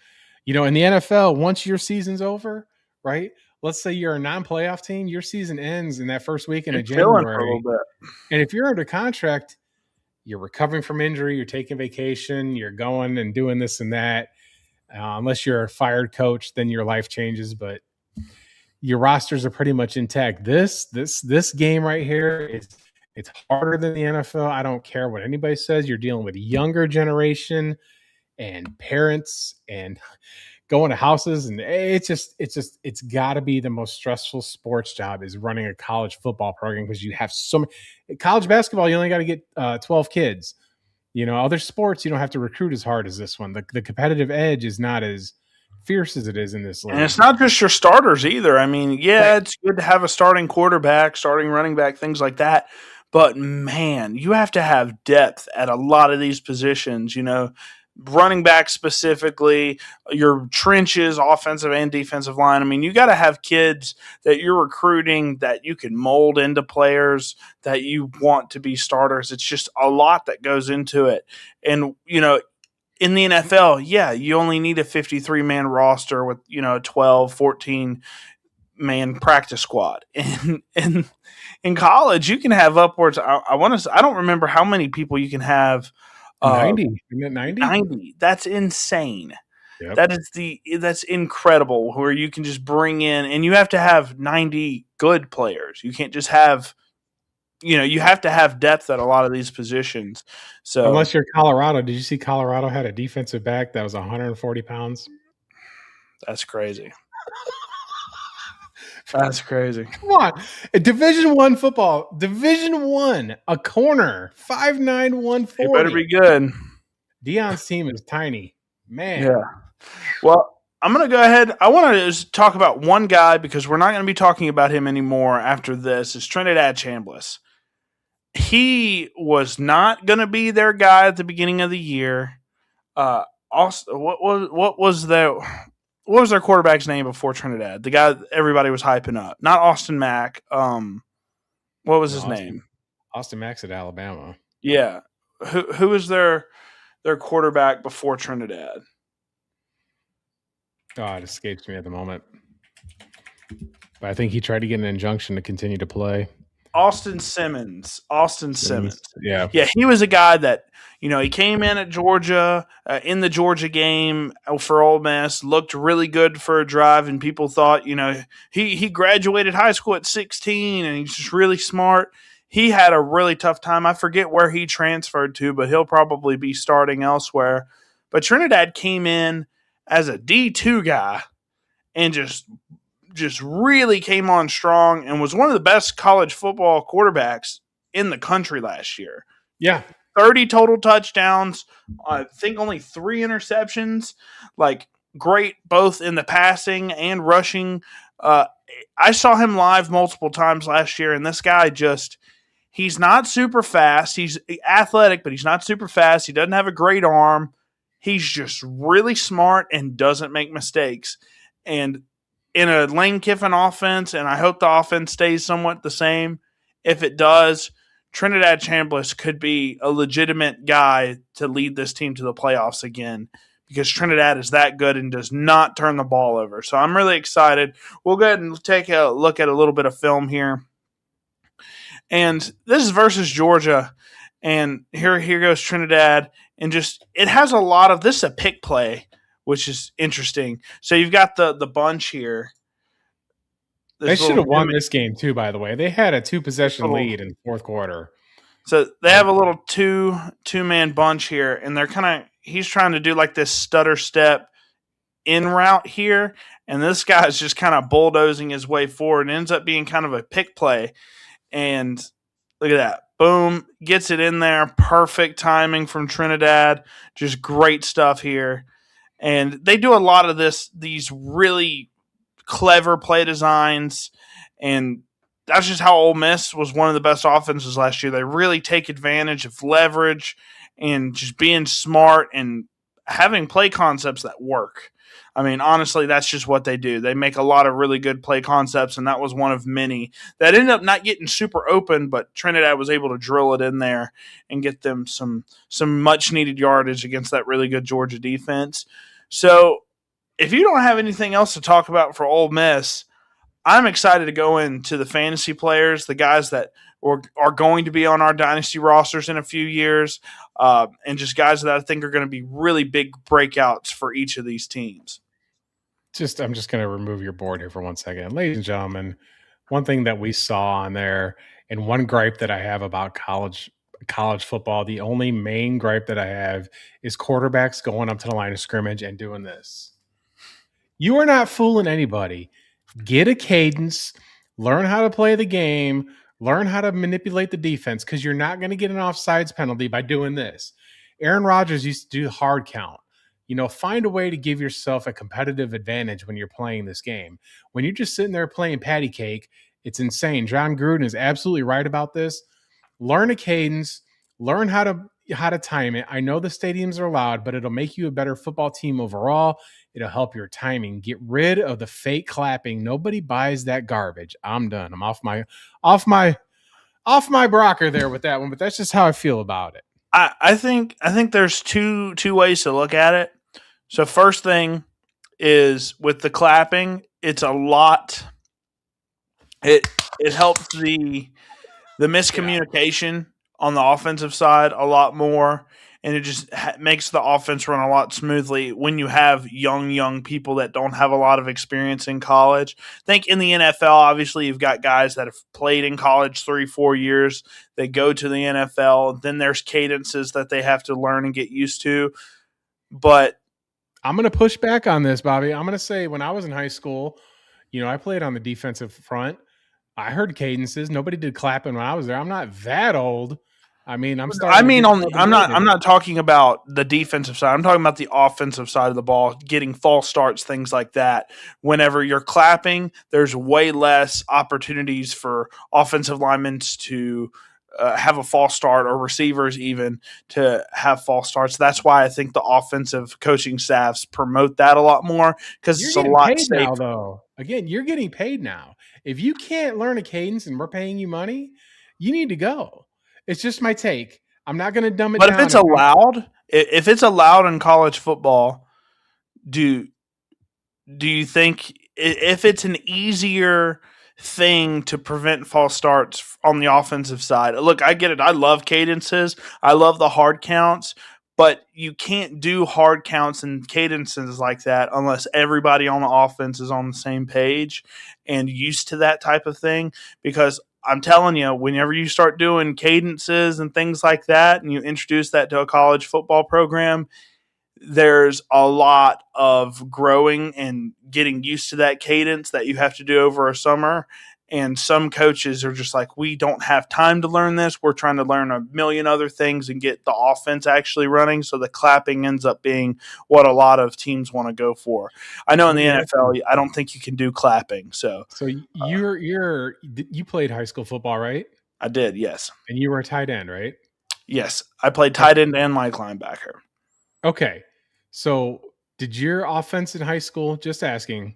You know, in the NFL, once your season's over, right? Let's say you're a non-playoff team, your season ends in that first weekend of January. And if you're under contract, you're recovering from injury, you're taking vacation, you're going and doing this and that. Unless you're a fired coach, then your life changes, but your rosters are pretty much intact. This game right here it's harder than the NFL. I don't care what anybody says. You're dealing with a younger generation and parents and going to houses, and it's got to be the most stressful sports job is running a college football program because you have so many. College basketball, you only got to get 12 kids. You know, other sports you don't have to recruit as hard as this one. The competitive edge is not as fierce as it is in this league. And it's not just your starters either. I mean, yeah, It's good to have a starting quarterback, starting running back, things like that. But man, you have to have depth at a lot of these positions, you know, running back specifically, your trenches, offensive and defensive line. I mean, you got to have kids that you're recruiting that you can mold into players that you want to be starters. It's just a lot that goes into it. And, you know, in the NFL, yeah, you only need a 53-man roster with, you know, a 12, 14-man practice squad. And in college, you can have upwards. I don't remember how many people you can have. 90. Isn't it 90? 90. That's insane. Yep. That's incredible where you can just bring in, and you have to have 90 good players. You can't just have, you know, you have to have depth at a lot of these positions. So unless you're Colorado, did you see Colorado had a defensive back that was 140 pounds? That's crazy. That's crazy. Come on. Division I football. Division I. A corner. 5'9", 140. It better be good. Deion's team is tiny. Man. Yeah. Well, I'm going to go ahead. I want to just talk about one guy because we're not going to be talking about him anymore after this. It's Trinidad Chambliss. He was not going to be their guy at the beginning of the year. Also, what was their quarterback's name before Trinidad? The guy everybody was hyping up. Not Austin Mack. What was his name? Austin Mack's at Alabama. Yeah. Who was their quarterback before Trinidad? Oh, it escapes me at the moment. But I think he tried to get an injunction to continue to play. Austin Simmons. Yeah. Yeah, he was a guy that, you know, he came in at Georgia, in the Georgia game for Ole Miss, looked really good for a drive, and people thought, you know, he graduated high school at 16, and he's just really smart. He had a really tough time. I forget where he transferred to, but he'll probably be starting elsewhere. But Trinidad came in as a D2 guy and just really came on strong and was one of the best college football quarterbacks in the country last year. Yeah. 30 total touchdowns. I think only 3 interceptions. Like, great both in the passing and rushing. I saw him live multiple times last year, and this guy he's not super fast. He's athletic, but he's not super fast. He doesn't have a great arm. He's just really smart and doesn't make mistakes. And in a Lane Kiffin offense, and I hope the offense stays somewhat the same. If it does, Trinidad Chambliss could be a legitimate guy to lead this team to the playoffs again because Trinidad is that good and does not turn the ball over. So I'm really excited. We'll go ahead and take a look at a little bit of film here. And this is versus Georgia. And here goes Trinidad. And just it has a lot of – this is a pick play, which is interesting. So you've got the bunch here. They should have won this game too, by the way. They had a 2-possession lead in the fourth quarter. So they have a little two-man bunch here, and they're he's trying to do like this stutter step in route here, and this guy's just kind of bulldozing his way forward. It ends up being kind of a pick play, and look at that. Boom, gets it in there. Perfect timing from Trinidad. Just great stuff here. And they do a lot of these really clever play designs, and that's just how Ole Miss was one of the best offenses last year. They really take advantage of leverage and just being smart and having play concepts that work. I mean, honestly, that's just what they do. They make a lot of really good play concepts, and that was one of many that ended up not getting super open, but Trinidad was able to drill it in there and get them some much-needed yardage against that really good Georgia defense. So if you don't have anything else to talk about for Ole Miss, I'm excited to go into the fantasy players, the guys that are going to be on our dynasty rosters in a few years, and just guys that I think are going to be really big breakouts for each of these teams. I'm just going to remove your board here for 1 second. Ladies and gentlemen, one thing that we saw on there, and one gripe that I have about college football, the only main gripe that I have is quarterbacks going up to the line of scrimmage and doing this. You are not fooling anybody. Get a cadence, learn how to play the game, learn how to manipulate the defense, because you're not going to get an offsides penalty by doing this. Aaron Rodgers used to do hard count. Find a way to give yourself a competitive advantage when you're playing this game. When you're just sitting there playing patty cake, it's insane. John Gruden is absolutely right about this. Learn a cadence, learn how to time it. I know the stadiums are loud, but it'll make you a better football team overall. It'll help your timing. Get rid of the fake clapping. Nobody buys that garbage. I'm done. I'm off my Brocker there with that one, but that's just how I feel about it. I think there's two ways to look at it. So first thing is with the clapping, it's a lot. It helps the miscommunication on the offensive side a lot more, and it just makes the offense run a lot smoothly when you have young people that don't have a lot of experience in college. I think in the NFL, obviously, you've got guys that have played in college 3-4 years. They go to the NFL. Then there's cadences that they have to learn and get used to. But I'm going to push back on this, Bobby. I'm going to say when I was in high school, I played on the defensive front. I heard cadences. Nobody did clapping when I was there. I'm not that old. I mean, I'm not talking about the defensive side. I'm talking about the offensive side of the ball, getting false starts, things like that. Whenever you're clapping, there's way less opportunities for offensive linemen to have a false start, or receivers even to have false starts. That's why I think the offensive coaching staffs promote that a lot more, because it's a lot safer. Now, though. Again, you're getting paid now. If you can't learn a cadence and we're paying you money, you need to go. It's just my take. I'm not going to dumb it down. But if it's allowed in college football, do you think if it's an easier thing to prevent false starts on the offensive side? Look, I get it. I love cadences. I love the hard counts, but you can't do hard counts and cadences like that unless everybody on the offense is on the same page and used to that type of thing. Because I'm telling you, whenever you start doing cadences and things like that and you introduce that to a college football program, there's a lot of growing and getting used to that cadence that you have to do over a summer. And some coaches are just like, we don't have time to learn this. We're trying to learn a million other things and get the offense actually running. So the clapping ends up being what a lot of teams want to go for. I know in the NFL, I don't think you can do clapping. So you played high school football, right? I did, yes. And you were a tight end, right? Yes, I played tight end and Mike linebacker. Okay. So did your offense in high school, just asking,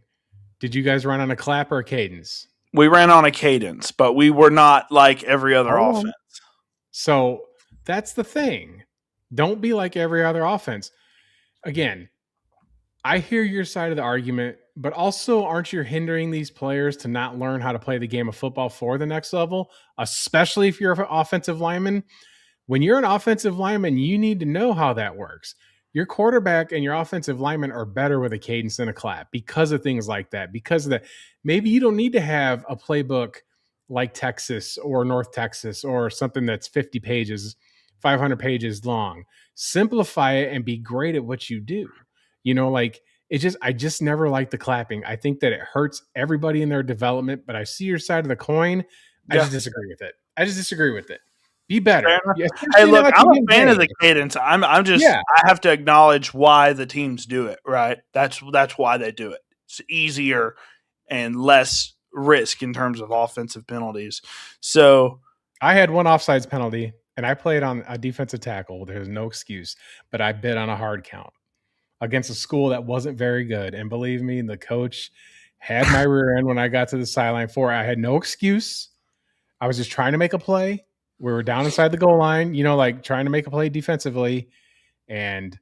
did you guys run on a clap or a cadence? We ran on a cadence, but we were not like every other offense. So that's the thing. Don't be like every other offense. Again, I hear your side of the argument, but also aren't you hindering these players to not learn how to play the game of football for the next level, especially if you're an offensive lineman? When you're an offensive lineman, you need to know how that works. Your quarterback and your offensive lineman are better with a cadence than a clap because of things like that. Because of that, maybe you don't need to have a playbook like Texas or North Texas or something that's 50 pages, 500 pages long. Simplify it and be great at what you do. Like I just never like the clapping. I think that it hurts everybody in their development, but I see your side of the coin. I Yeah. just disagree with it. Be better. Fair enough. Yeah, Hey, especially look, now that I'm you're a getting fan of the paid. cadence. I'm just Yeah. I have to acknowledge why the teams do it, right? That's why they do it. It's easier and less risk in terms of offensive penalties. So I had one offsides penalty, and I played on a defensive tackle. There's no excuse, but I bid on a hard count against a school that wasn't very good. And believe me, the coach had my rear end when I got to the sideline for it. I had no excuse. I was just trying to make a play. We were down inside the goal line, like trying to make a play defensively, and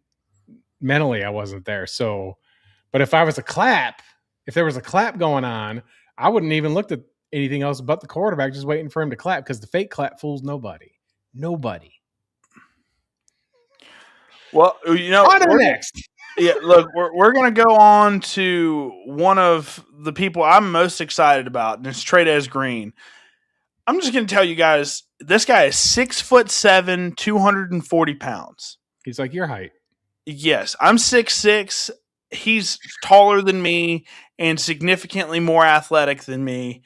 mentally I wasn't there. So, but if there was a clap going on, I wouldn't even looked at anything else but the quarterback, just waiting for him to clap, because the fake clap fools nobody. well, On to the next. Yeah, look, we're going to go on to one of the people I'm most excited about, and it's Trades Green. I'm just going to tell you guys, this guy is 6'7", 240 pounds. He's like your height. Yes, I'm 6'6". He's taller than me and significantly more athletic than me.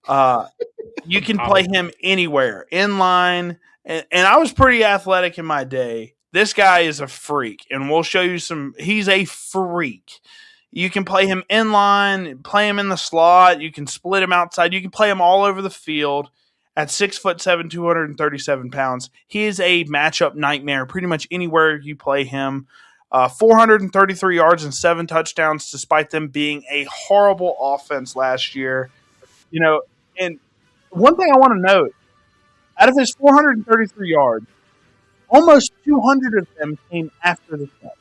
You can play him anywhere, in line, and I was pretty athletic in my day. This guy is a freak, and we'll show you he's a freak. You can play him in line, play him in the slot. You can split him outside. You can play him all over the field. At 6'7", 237 pounds, he is a matchup nightmare pretty much anywhere you play him. 433 yards and 7 touchdowns, despite them being a horrible offense last year. And one thing I want to note, out of his 433 yards, almost 200 of them came after the catch.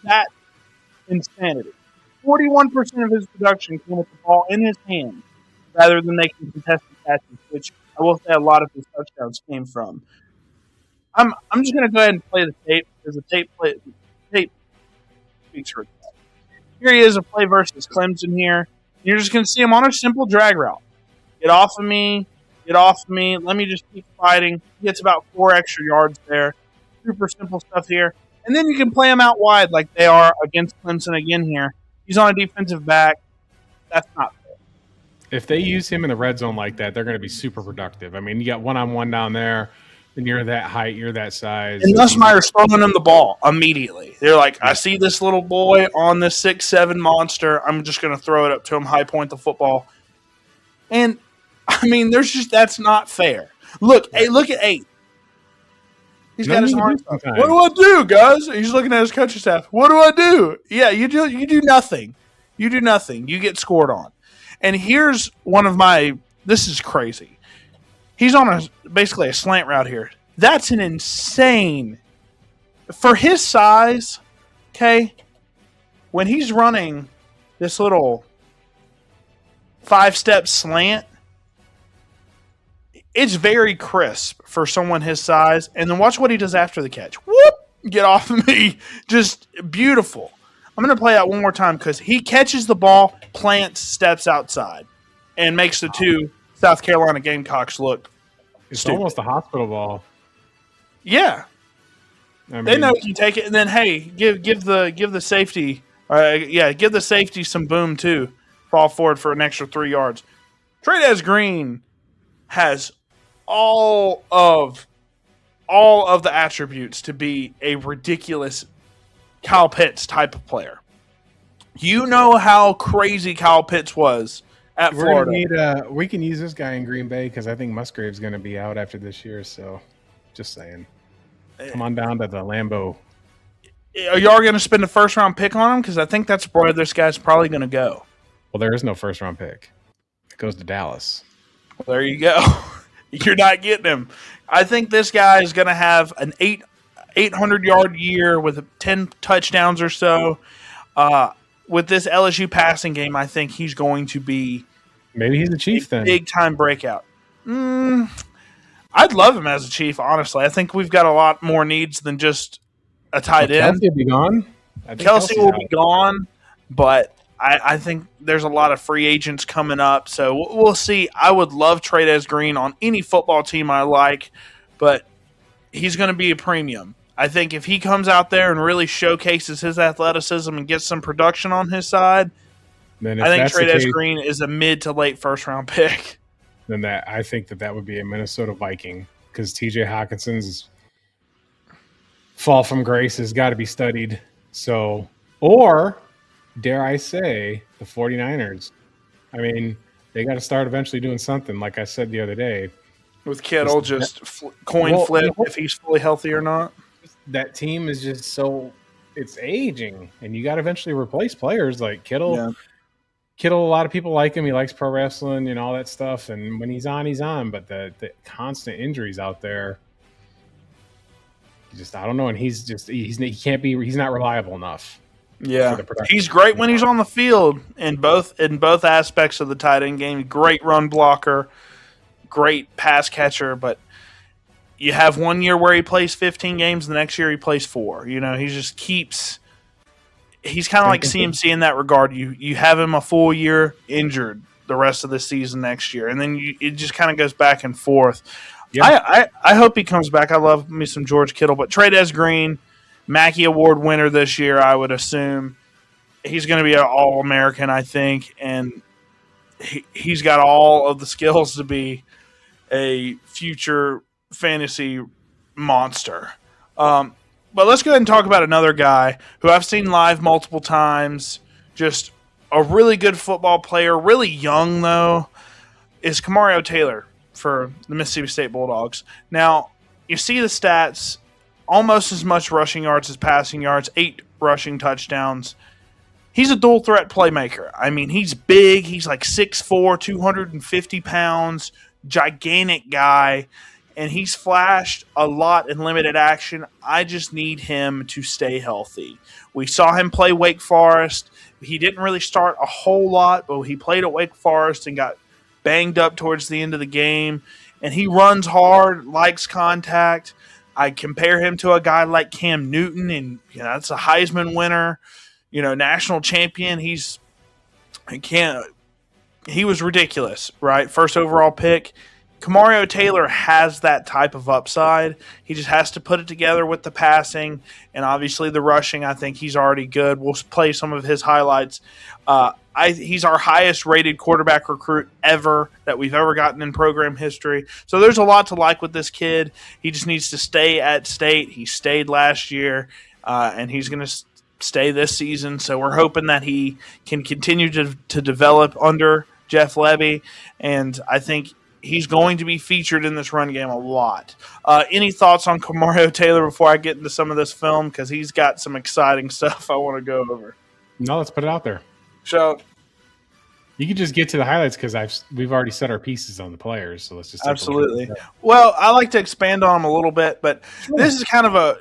That's insanity. 41% of his production came with the ball in his hands rather than making contested catches, which I will say a lot of his touchdowns came from. I'm just going to go ahead and play the tape, because the tape speaks for itself. Here he is, a play versus Clemson here. You're just going to see him on a simple drag route. Get off of me. Let me just keep fighting. He gets about 4 extra yards there. Super simple stuff here. And then you can play him out wide like they are against Clemson again here. He's on a defensive back. That's not fair. If they use him in the red zone like that, they're going to be super productive. I mean, you got one-on-one down there, and you're that height, you're that size. And Nussmeier's throwing him the ball immediately. They're like, I see this little boy on this 6'7" monster. I'm just going to throw it up to him, high point the football. And, I mean, that's not fair. Look at 8. He's got his arms up. What do I do, guys? He's looking at his coaching staff. What do I do? Yeah, you do nothing. You do nothing. You get scored on. And here's one of my – this is crazy. He's on basically a slant route here. That's an insane – for his size, okay, when he's running this little 5-step slant, it's very crisp for someone his size. And then watch what he does after the catch. Whoop! Get off of me. Just beautiful. I'm going to play that one more time, because he catches the ball, plants, steps outside, and makes the 2 South Carolina Gamecocks look stupid. Almost a hospital ball. Yeah. I mean, they know you can take it, and then, hey, give the safety give the safety some boom too. Fall forward for an extra 3 yards. Trades Green has all of the attributes to be a ridiculous Kyle Pitts type of player. You know how crazy Kyle Pitts was at Florida. We can use this guy in Green Bay, because I think Musgrave's going to be out after this year. So, just saying, come on down to the Lambeau. Are y'all going to spend a first-round pick on him? Because I think that's where this guy's probably going to go. Well, there is no first-round pick. It goes to Dallas. Well, there you go. You're not getting him. I think this guy is going to have an 800-yard year with 10 touchdowns or so. With this LSU passing game, I think he's going to be maybe he's a Chief then. Big-time breakout. I'd love him as a Chief, honestly. I think we've got a lot more needs than just a tight end. Kelsey will be gone. Kelsey will be gone, but I think there's a lot of free agents coming up, so we'll see. I would love Trades Green on any football team I like, but he's going to be a premium. I think if he comes out there and really showcases his athleticism and gets some production on his side, Then I if think that's the Trey case, Green is a mid to late first round pick. then I think that would be a Minnesota Viking because TJ Hawkinson's fall from grace has got to be studied. So, or dare I say, the 49ers. I mean, they got to start eventually doing something, like I said the other day. With Kittle just coin flip if he's fully healthy or not. That team is just so it's aging, and you got to eventually replace players like Kittle. Yeah. Kittle, a lot of people like him. He likes pro wrestling and all that stuff. And when he's on, he's on. But the constant injuries out there, I don't know. And he can't be. He's not reliable enough. Yeah, he's great when he's on the field in both aspects of the tight end game. Great run blocker, great pass catcher. But you have 1 year where he plays 15 games, the next year he plays 4. You know, he just keeps. He's kind of like CMC in that regard. You have him a full year injured the rest of the season next year, and then it just kind of goes back and forth. Yeah. I hope he comes back. I love me some George Kittle, but Trey Green, Mackey Award winner this year, I would assume. He's going to be an All-American, I think, and he's got all of the skills to be a future fantasy monster. But let's go ahead and talk about another guy who I've seen live multiple times, just a really good football player, really young, though, is Kamario Taylor for the Mississippi State Bulldogs. Now, you see the stats, almost as much rushing yards as passing yards, 8 rushing touchdowns. He's a dual threat playmaker. I mean, he's big. He's like 6'4", 250 pounds, gigantic guy. And he's flashed a lot in limited action. I just need him to stay healthy. We saw him play Wake Forest. He didn't really start a whole lot, but he played at Wake Forest and got banged up towards the end of the game. And he runs hard, likes contact. I compare him to a guy like Cam Newton, and that's a Heisman winner, national champion. He was ridiculous, right? First overall pick. Kamario Taylor has that type of upside. He just has to put it together with the passing and obviously the rushing. I think he's already good. We'll play some of his highlights. He's our highest rated quarterback recruit ever that we've ever gotten in program history. So there's a lot to like with this kid. He just needs to stay at State. He stayed last year, and he's going to stay this season. So we're hoping that he can continue to develop under Jeff Levy, and I think he's going to be featured in this run game a lot. Any thoughts on Kamario Taylor before I get into some of this film? Because he's got some exciting stuff I want to go over. No, let's put it out there. So you can just get to the highlights because we've already set our pieces on the players. So let's just absolutely. Well, I like to expand on them a little bit, but this is kind of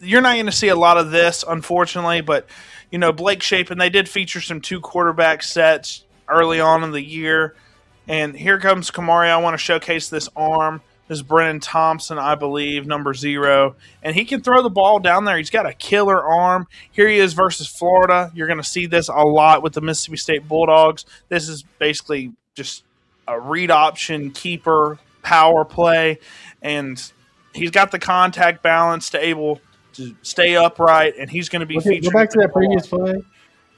you're not going to see a lot of this, unfortunately. But Blake Shapen, they did feature some 2 quarterback sets early on in the year. And here comes Kamario. I want to showcase this arm. This is Brennan Thompson, I believe, number 0. And he can throw the ball down there. He's got a killer arm. Here he is versus Florida. You're going to see this a lot with the Mississippi State Bulldogs. This is basically just a read option, keeper, power play. And he's got the contact balance to able to stay upright. And he's going to be featured. Go back to that previous play.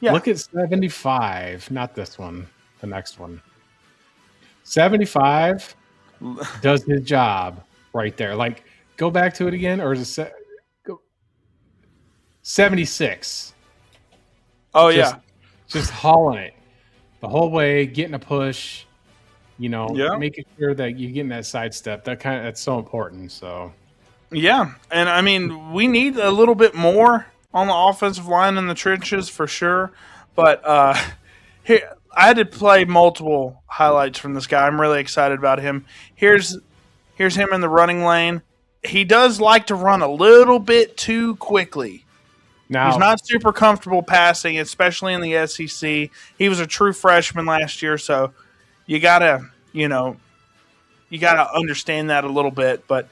Yeah. Look at 75. Not this one. The next one. 75 does his job right there. Like, go back to it again, or is it 76? Oh, yeah. Just hauling it the whole way, getting a push, making sure that you're getting that sidestep. That's so important. So, yeah. And, I mean, we need a little bit more on the offensive line in the trenches for sure. But here – I had to play multiple highlights from this guy. I'm really excited about him. Here's him in the running lane. He does like to run a little bit too quickly. Now, he's not super comfortable passing, especially in the SEC. He was a true freshman last year, so you gotta understand that a little bit. But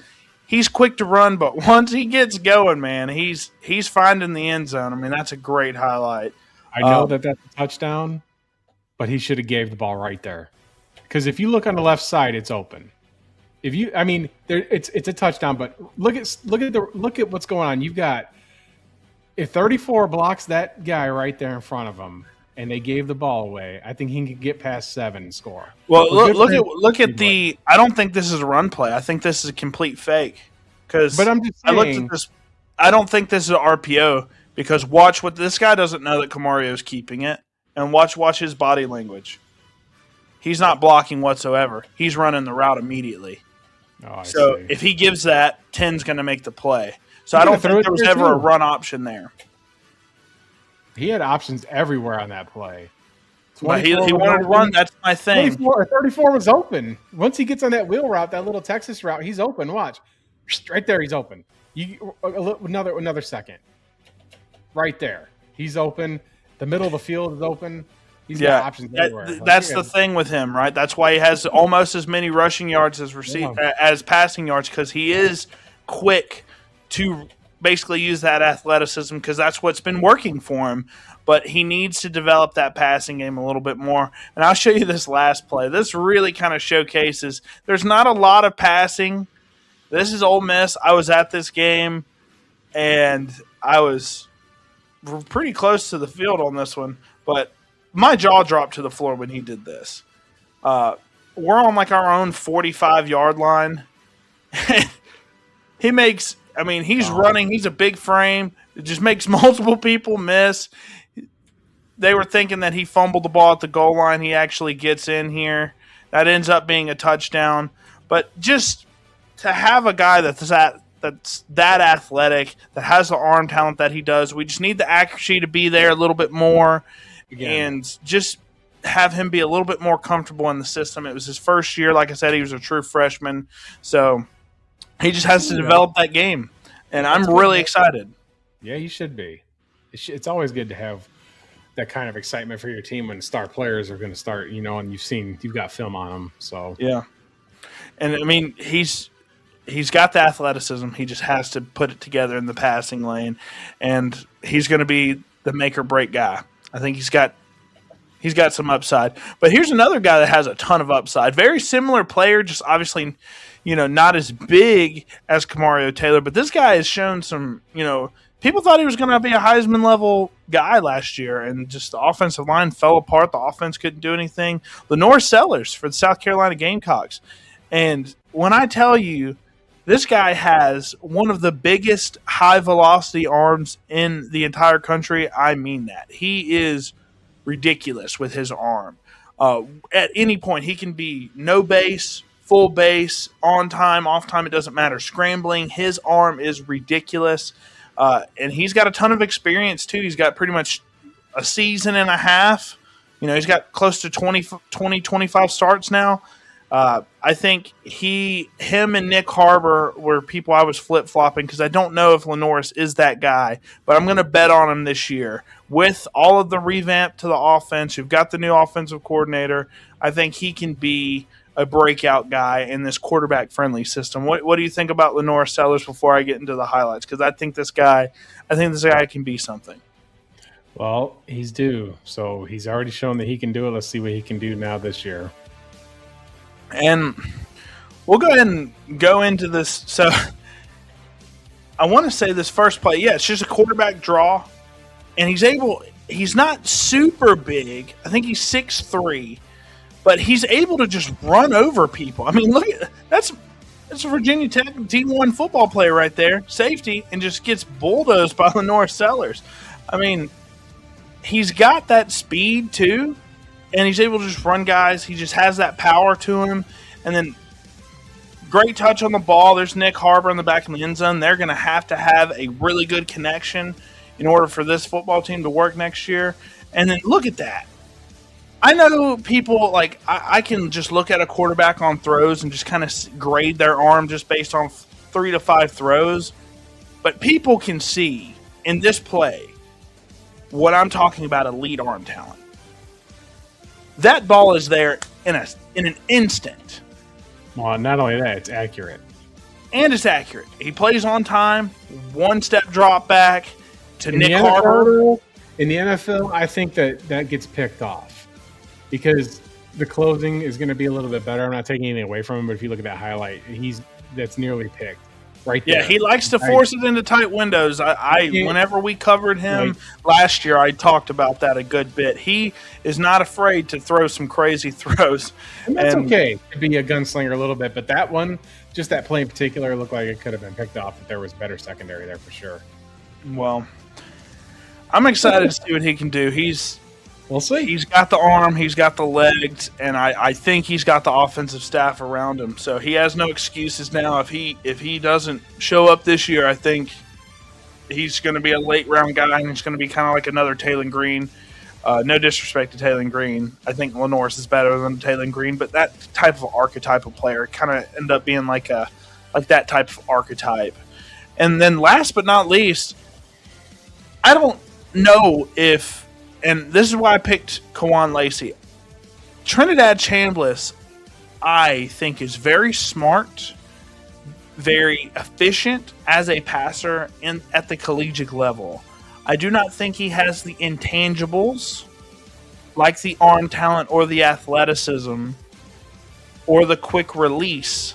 he's quick to run, but once he gets going, man, he's finding the end zone. I mean, that's a great highlight. I know that's a touchdown. But he should have gave the ball right there. Because if you look on the left side, it's open. it's a touchdown, but look at what's going on. You've got if 34 blocks that guy right there in front of him, and they gave the ball away, I think he can get past 7 and score. Well, look at the. I don't think this is a run play. I think this is a complete fake. But I'm just saying, I looked at this. I don't think this is an RPO because watch what this guy doesn't know that Camario's keeping it, and watch his body language. He's not blocking whatsoever. He's running the route immediately. So if he gives that, 10's going to make the play. So I don't think there was ever a run option there. He had options everywhere on that play. But he wanted to run. That's my thing. 34 was open. Once he gets on that wheel route, that little Texas route, he's open. Watch. Right there, he's open. Another second. Right there. He's open. The middle of the field is open. He's got options everywhere. That's the thing with him, right? That's why he has almost as many rushing yards as passing yards, because he is quick to basically use that athleticism, because that's what's been working for him. But he needs to develop that passing game a little bit more. And I'll show you this last play. This really kind of showcases there's not a lot of passing. This is Ole Miss. I was at this game, and I was pretty close to the field on this one. But my jaw dropped to the floor when he did this. We're on like our own 45-yard line. He's running. He's a big frame. It just makes multiple people miss. They were thinking that he fumbled the ball at the goal line. He actually gets in here. That ends up being a touchdown. But just to have a guy that's that athletic, that has the arm talent that he does, we just need the accuracy to be there a little bit more. And just have him be a little bit more comfortable in the system. It was his first year. Like I said, he was a true freshman. So he just has to develop that game. And I'm really excited. Yeah, he should be. It's always good to have that kind of excitement for your team when star players are going to start, and you've got film on them. So yeah. And I mean, he's got the athleticism. He just has to put it together in the passing lane. And he's going to be the make or break guy. I think he's got some upside. But here's another guy that has a ton of upside. Very similar player, just obviously, not as big as Camario Taylor. But this guy has shown some, people thought he was going to be a Heisman level guy last year, and just the offensive line fell apart. The offense couldn't do anything. Lenore Sellers for the South Carolina Gamecocks. And when I tell you, this guy has one of the biggest high-velocity arms in the entire country. I mean that. He is ridiculous with his arm. At any point, he can be no base, full base, on time, off time. It doesn't matter. Scrambling, his arm is ridiculous. And he's got a ton of experience, too. He's got pretty much a season and a half. He's got close to 25 starts now. I think him and Nick Harbor were people I was flip-flopping because I don't know if Lenoris is that guy, but I'm going to bet on him this year. With all of the revamp to the offense, you've got the new offensive coordinator, I think he can be a breakout guy in this quarterback-friendly system. What do you think about Lenore Sellers before I get into the highlights? Because I think this guy can be something. Well, he's due. So he's already shown that he can do it. Let's see what he can do now this year. And we'll go ahead and go into this. So I want to say this first play. Yeah, it's just a quarterback draw. And he's not super big. I think he's 6'3", but he's able to just run over people. I mean, look at that's a Virginia Tech D1 football player right there, safety, and just gets bulldozed by Lenore Sellers. I mean, he's got that speed too. And he's able to just run guys. He just has that power to him. And then great touch on the ball. There's Nick Harbor in the back of the end zone. They're going to have a really good connection in order for this football team to work next year. And then look at that. I know people, I can just look at a quarterback on throws and just kind of grade their arm just based on 3 to 5 throws. But people can see in this play what I'm talking about, elite arm talent. That ball is there in an instant. Well, not only that, it's accurate. And it's accurate. He plays on time, one-step drop back to Nick Harbor. In the NFL, I think that gets picked off because the closing is going to be a little bit better. I'm not taking anything away from him, but if you look at that highlight, that's nearly picked right there. Yeah, he likes to force it into tight windows. Whenever we covered him last year, I talked about that a good bit. He is not afraid to throw some crazy throws. And that's okay to be a gunslinger a little bit, but that one, just that play in particular, looked like it could have been picked off if there was better secondary there for sure. Well, I'm excited to see what he can do. We'll see. He's got the arm, he's got the legs, and I think he's got the offensive staff around him. So he has no excuses now. If he doesn't show up this year, I think he's going to be a late round guy, and he's going to be kind of like another Taylor Green. No disrespect to Taylor Green. I think Lenore's is better than Taylor Green, but that type of archetype of player kind of end up being like that type of archetype. And then last but not least, I don't know if. And this is why I picked Kawan Lacey. Trinidad Chambliss, I think, is very smart, very efficient as a passer at the collegiate level. I do not think he has the intangibles like the arm talent or the athleticism or the quick release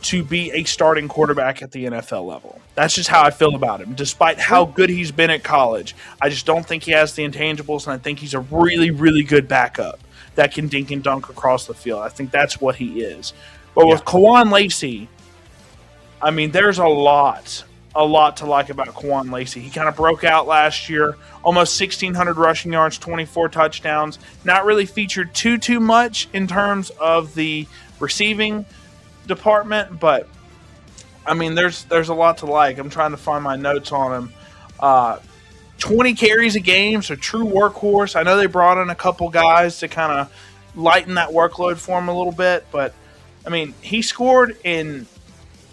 to be a starting quarterback at the NFL level. That's just how I feel about him. Despite how good he's been at college, I just don't think he has the intangibles, and I think he's a really, really good backup that can dink and dunk across the field. I think that's what he is. But with Kawan Lacey, I mean, there's a lot to like about Kawan Lacey. He kind of broke out last year, almost 1,600 rushing yards, 24 touchdowns. Not really featured too much in terms of the receiving department, but I mean, there's a lot to like. I'm trying to find my notes on him. 20 carries a game, so true workhorse. I know they brought in a couple guys to kind of lighten that workload for him a little bit, but I mean, he scored in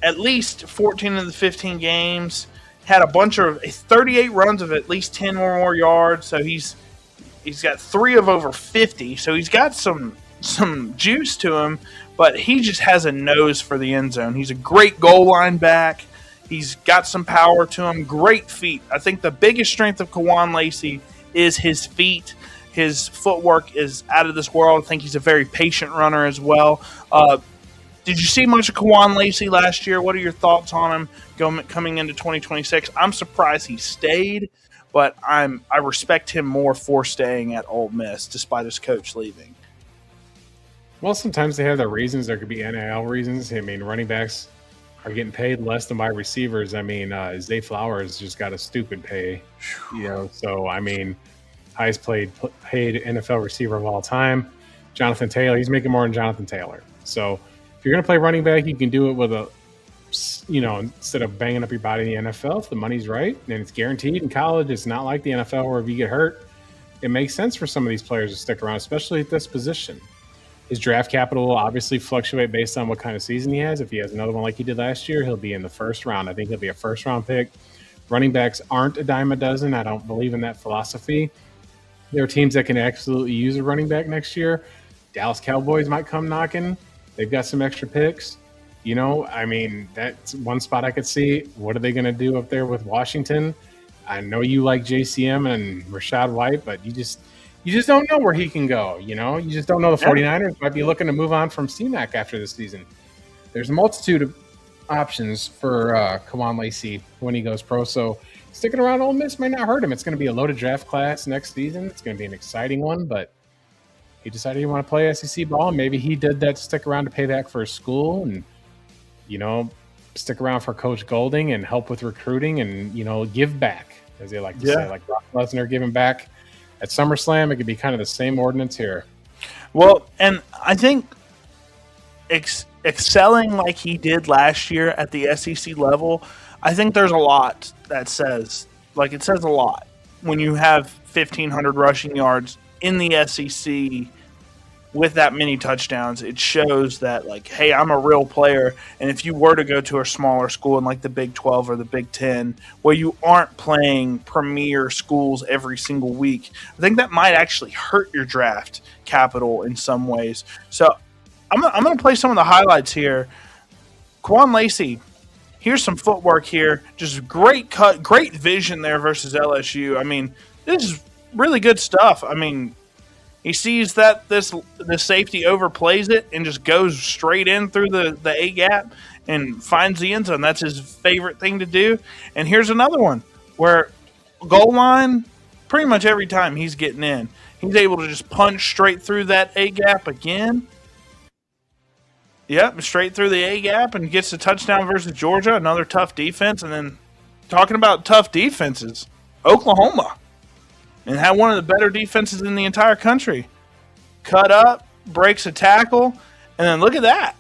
at least 14 of the 15 games, had a bunch of 38 runs of at least 10 or more yards, so he's got 3 of over 50, so he's got some juice to him, but he just has a nose for the end zone. He's a great goal line back. He's got some power to him, great feet. I think the biggest strength of Kawan Lacey is his feet. His footwork is out of this world. I think he's a very patient runner as well. Did you see much of Kawan Lacey last year? What are your thoughts on him coming into 2026? I'm surprised he stayed, but I respect him more for staying at Ole Miss despite his coach leaving. Well, sometimes they have their reasons. There could be NIL reasons. I mean, running backs are getting paid less than wide receivers. I mean, Zay Flowers just got a stupid pay, So, I mean, highest paid NFL receiver of all time. Jonathan Taylor, he's making more than Jonathan Taylor. So, if you're going to play running back, you can do it with instead of banging up your body in the NFL, if the money's right and it's guaranteed in college. It's not like the NFL where if you get hurt, it makes sense for some of these players to stick around, especially at this position. His draft capital will obviously fluctuate based on what kind of season he has. If he has another one like he did last year, he'll be in the first round. I think he'll be a first-round pick. Running backs aren't a dime a dozen. I don't believe in that philosophy. There are teams that can absolutely use a running back next year. Dallas Cowboys might come knocking. They've got some extra picks. I mean, that's one spot I could see. What are they going to do up there with Washington? I know you like JCM and Rashad White, but you just don't know where he can go, You just don't know. The 49ers might be looking to move on from C-Mac after this season. There's a multitude of options for Kawan Lacey when he goes pro, so sticking around Ole Miss might not hurt him. It's going to be a loaded draft class next season. It's going to be an exciting one, but he decided he wanted to play SEC ball. Maybe he did that to stick around to pay back for his school and, stick around for Coach Golding and help with recruiting and, give back, as they like to say, like Brock Lesnar giving back at SummerSlam. It could be kind of the same ordinance here. Well, and I think excelling like he did last year at the SEC level, I think there's a lot that says a lot when you have 1,500 rushing yards in the SEC with that many touchdowns. It shows that, hey, I'm a real player. And if you were to go to a smaller school in the Big 12 or the Big 10, where you aren't playing premier schools every single week, I think that might actually hurt your draft capital in some ways. So I'm going to play some of the highlights here. Kawan Lacey, here's some footwork here. Just great cut, great vision there versus LSU. I mean, this is really good stuff. I mean, He sees that this safety overplays it and just goes straight in through the A gap and finds the end zone. That's his favorite thing to do. And here's another one where goal line, pretty much every time he's getting in, he's able to just punch straight through that A gap again. Yep, straight through the A gap and gets a touchdown versus Georgia, another tough defense. And then talking about tough defenses, Oklahoma. And had one of the better defenses in the entire country. Cut up, breaks a tackle, and then look at that.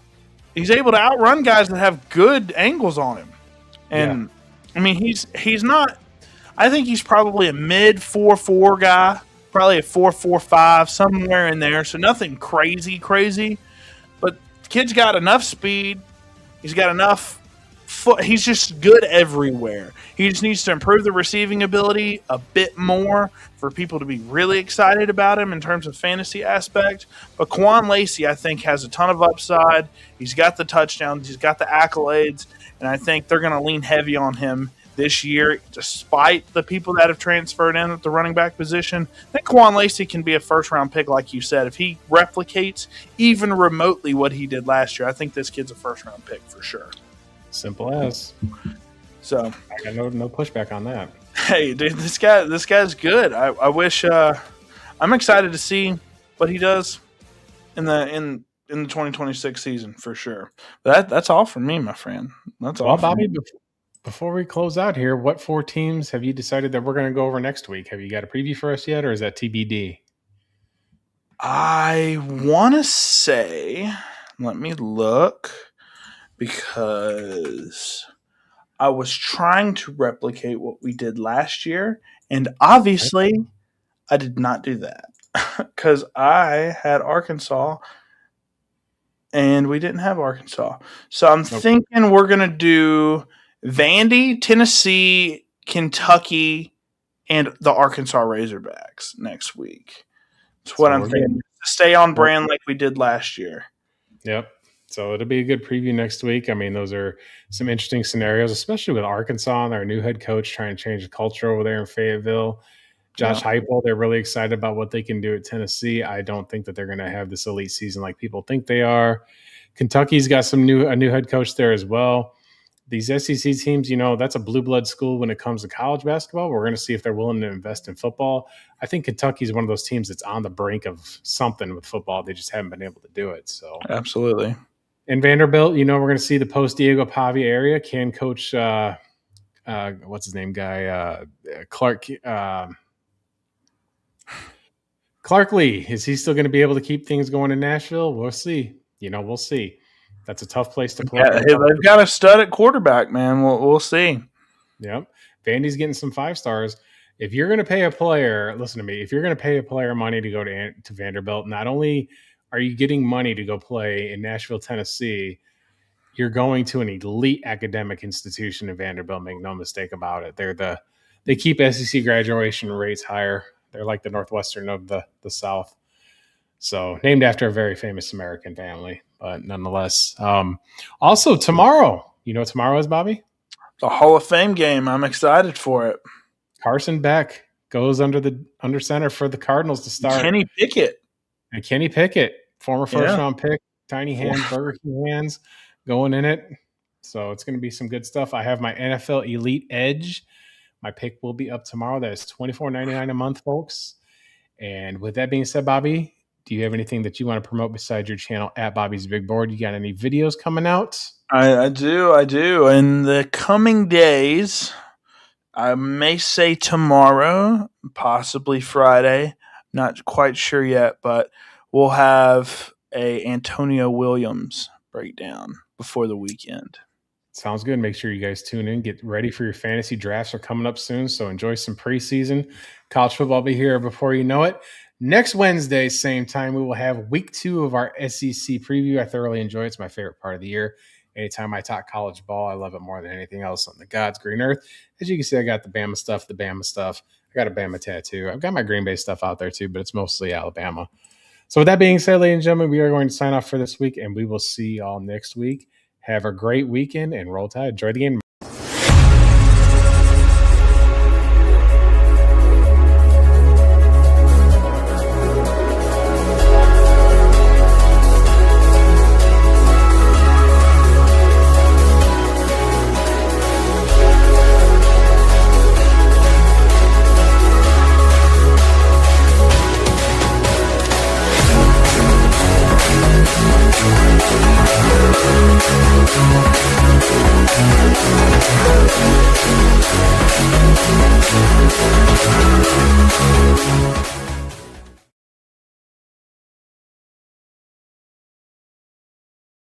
He's able to outrun guys that have good angles on him. And, I mean, he's not – I think he's probably a mid-4.4 guy, probably a 4.45, somewhere in there. So nothing crazy. But the kid's got enough speed. He's got enough – he's just good everywhere. He just needs to improve the receiving ability a bit more for people to be really excited about him in terms of fantasy aspect. But Quan Lacey, I think, has a ton of upside. He's got the touchdowns. He's got the accolades. And I think they're going to lean heavy on him this year, despite the people that have transferred in at the running back position. I think Quan Lacey can be a first-round pick, like you said. If he replicates even remotely what he did last year, I think this kid's a first-round pick for sure. Simple as. So I got no pushback on that. Hey, dude, this guy's good. I wish. I'm excited to see what he does in the 2026 season for sure. That's all from me, my friend. That's all. Well, Bobby, before we close out here, what 4 teams have you decided that we're going to go over next week? Have you got a preview for us yet, or is that TBD? I want to say, let me look. Because I was trying to replicate what we did last year, and obviously I did not do that because I had Arkansas, and we didn't have Arkansas. So I'm thinking we're going to do Vandy, Tennessee, Kentucky, and the Arkansas Razorbacks next week. That's what I'm thinking. Stay on brand like we did last year. Yep. So it'll be a good preview next week. I mean, those are some interesting scenarios, especially with Arkansas and their new head coach trying to change the culture over there in Fayetteville. Josh Heupel, they're really excited about what they can do at Tennessee. I don't think that they're going to have this elite season like people think they are. Kentucky's got a new head coach there as well. These SEC teams, that's a blue blood school when it comes to college basketball. We're going to see if they're willing to invest in football. I think Kentucky's one of those teams that's on the brink of something with football. They just haven't been able to do it. So absolutely. In Vanderbilt, we're going to see the post-Diego Pavia area. Can coach, what's his name, guy? Clark Lee. Is he still going to be able to keep things going in Nashville? We'll see. We'll see. That's a tough place to play. Yeah, they've got a stud at quarterback, man. We'll see. Yep. Vandy's getting some 5-stars. If you're going to pay a player, listen to me, if you're going to pay a player money to go to Vanderbilt, not only – are you getting money to go play in Nashville, Tennessee? You're going to an elite academic institution in Vanderbilt. Make no mistake about it. They keep SEC graduation rates higher. They're like the Northwestern of the South. So named after a very famous American family, but nonetheless. Also tomorrow, you know what tomorrow is, Bobby? The Hall of Fame game. I'm excited for it. Carson Beck goes under center for the Cardinals to start. Kenny Pickett. Former first-round pick, tiny hands, Burger King hands, going in it. So it's going to be some good stuff. I have my NFL Elite Edge. My pick will be up tomorrow. That is $24.99 a month, folks. And with that being said, Bobby, do you have anything that you want to promote besides your channel at Bobby's Big Board? You got any videos coming out? I do. In the coming days, I may say tomorrow, possibly Friday. Not quite sure yet, but we'll have a Antonio Williams breakdown before the weekend. Sounds good. Make sure you guys tune in. Get ready for your fantasy drafts are coming up soon, so enjoy some preseason. College football will be here before you know it. Next Wednesday, same time, we will have week 2 of our SEC preview. I thoroughly enjoy it. It's my favorite part of the year. Anytime I talk college ball, I love it more than anything else on the God's green earth. As you can see, I got the Bama stuff. I got a Bama tattoo. I've got my Green Bay stuff out there too, but it's mostly Alabama. So with that being said, ladies and gentlemen, we are going to sign off for this week, and we will see you all next week. Have a great weekend, and roll tide. Enjoy the game.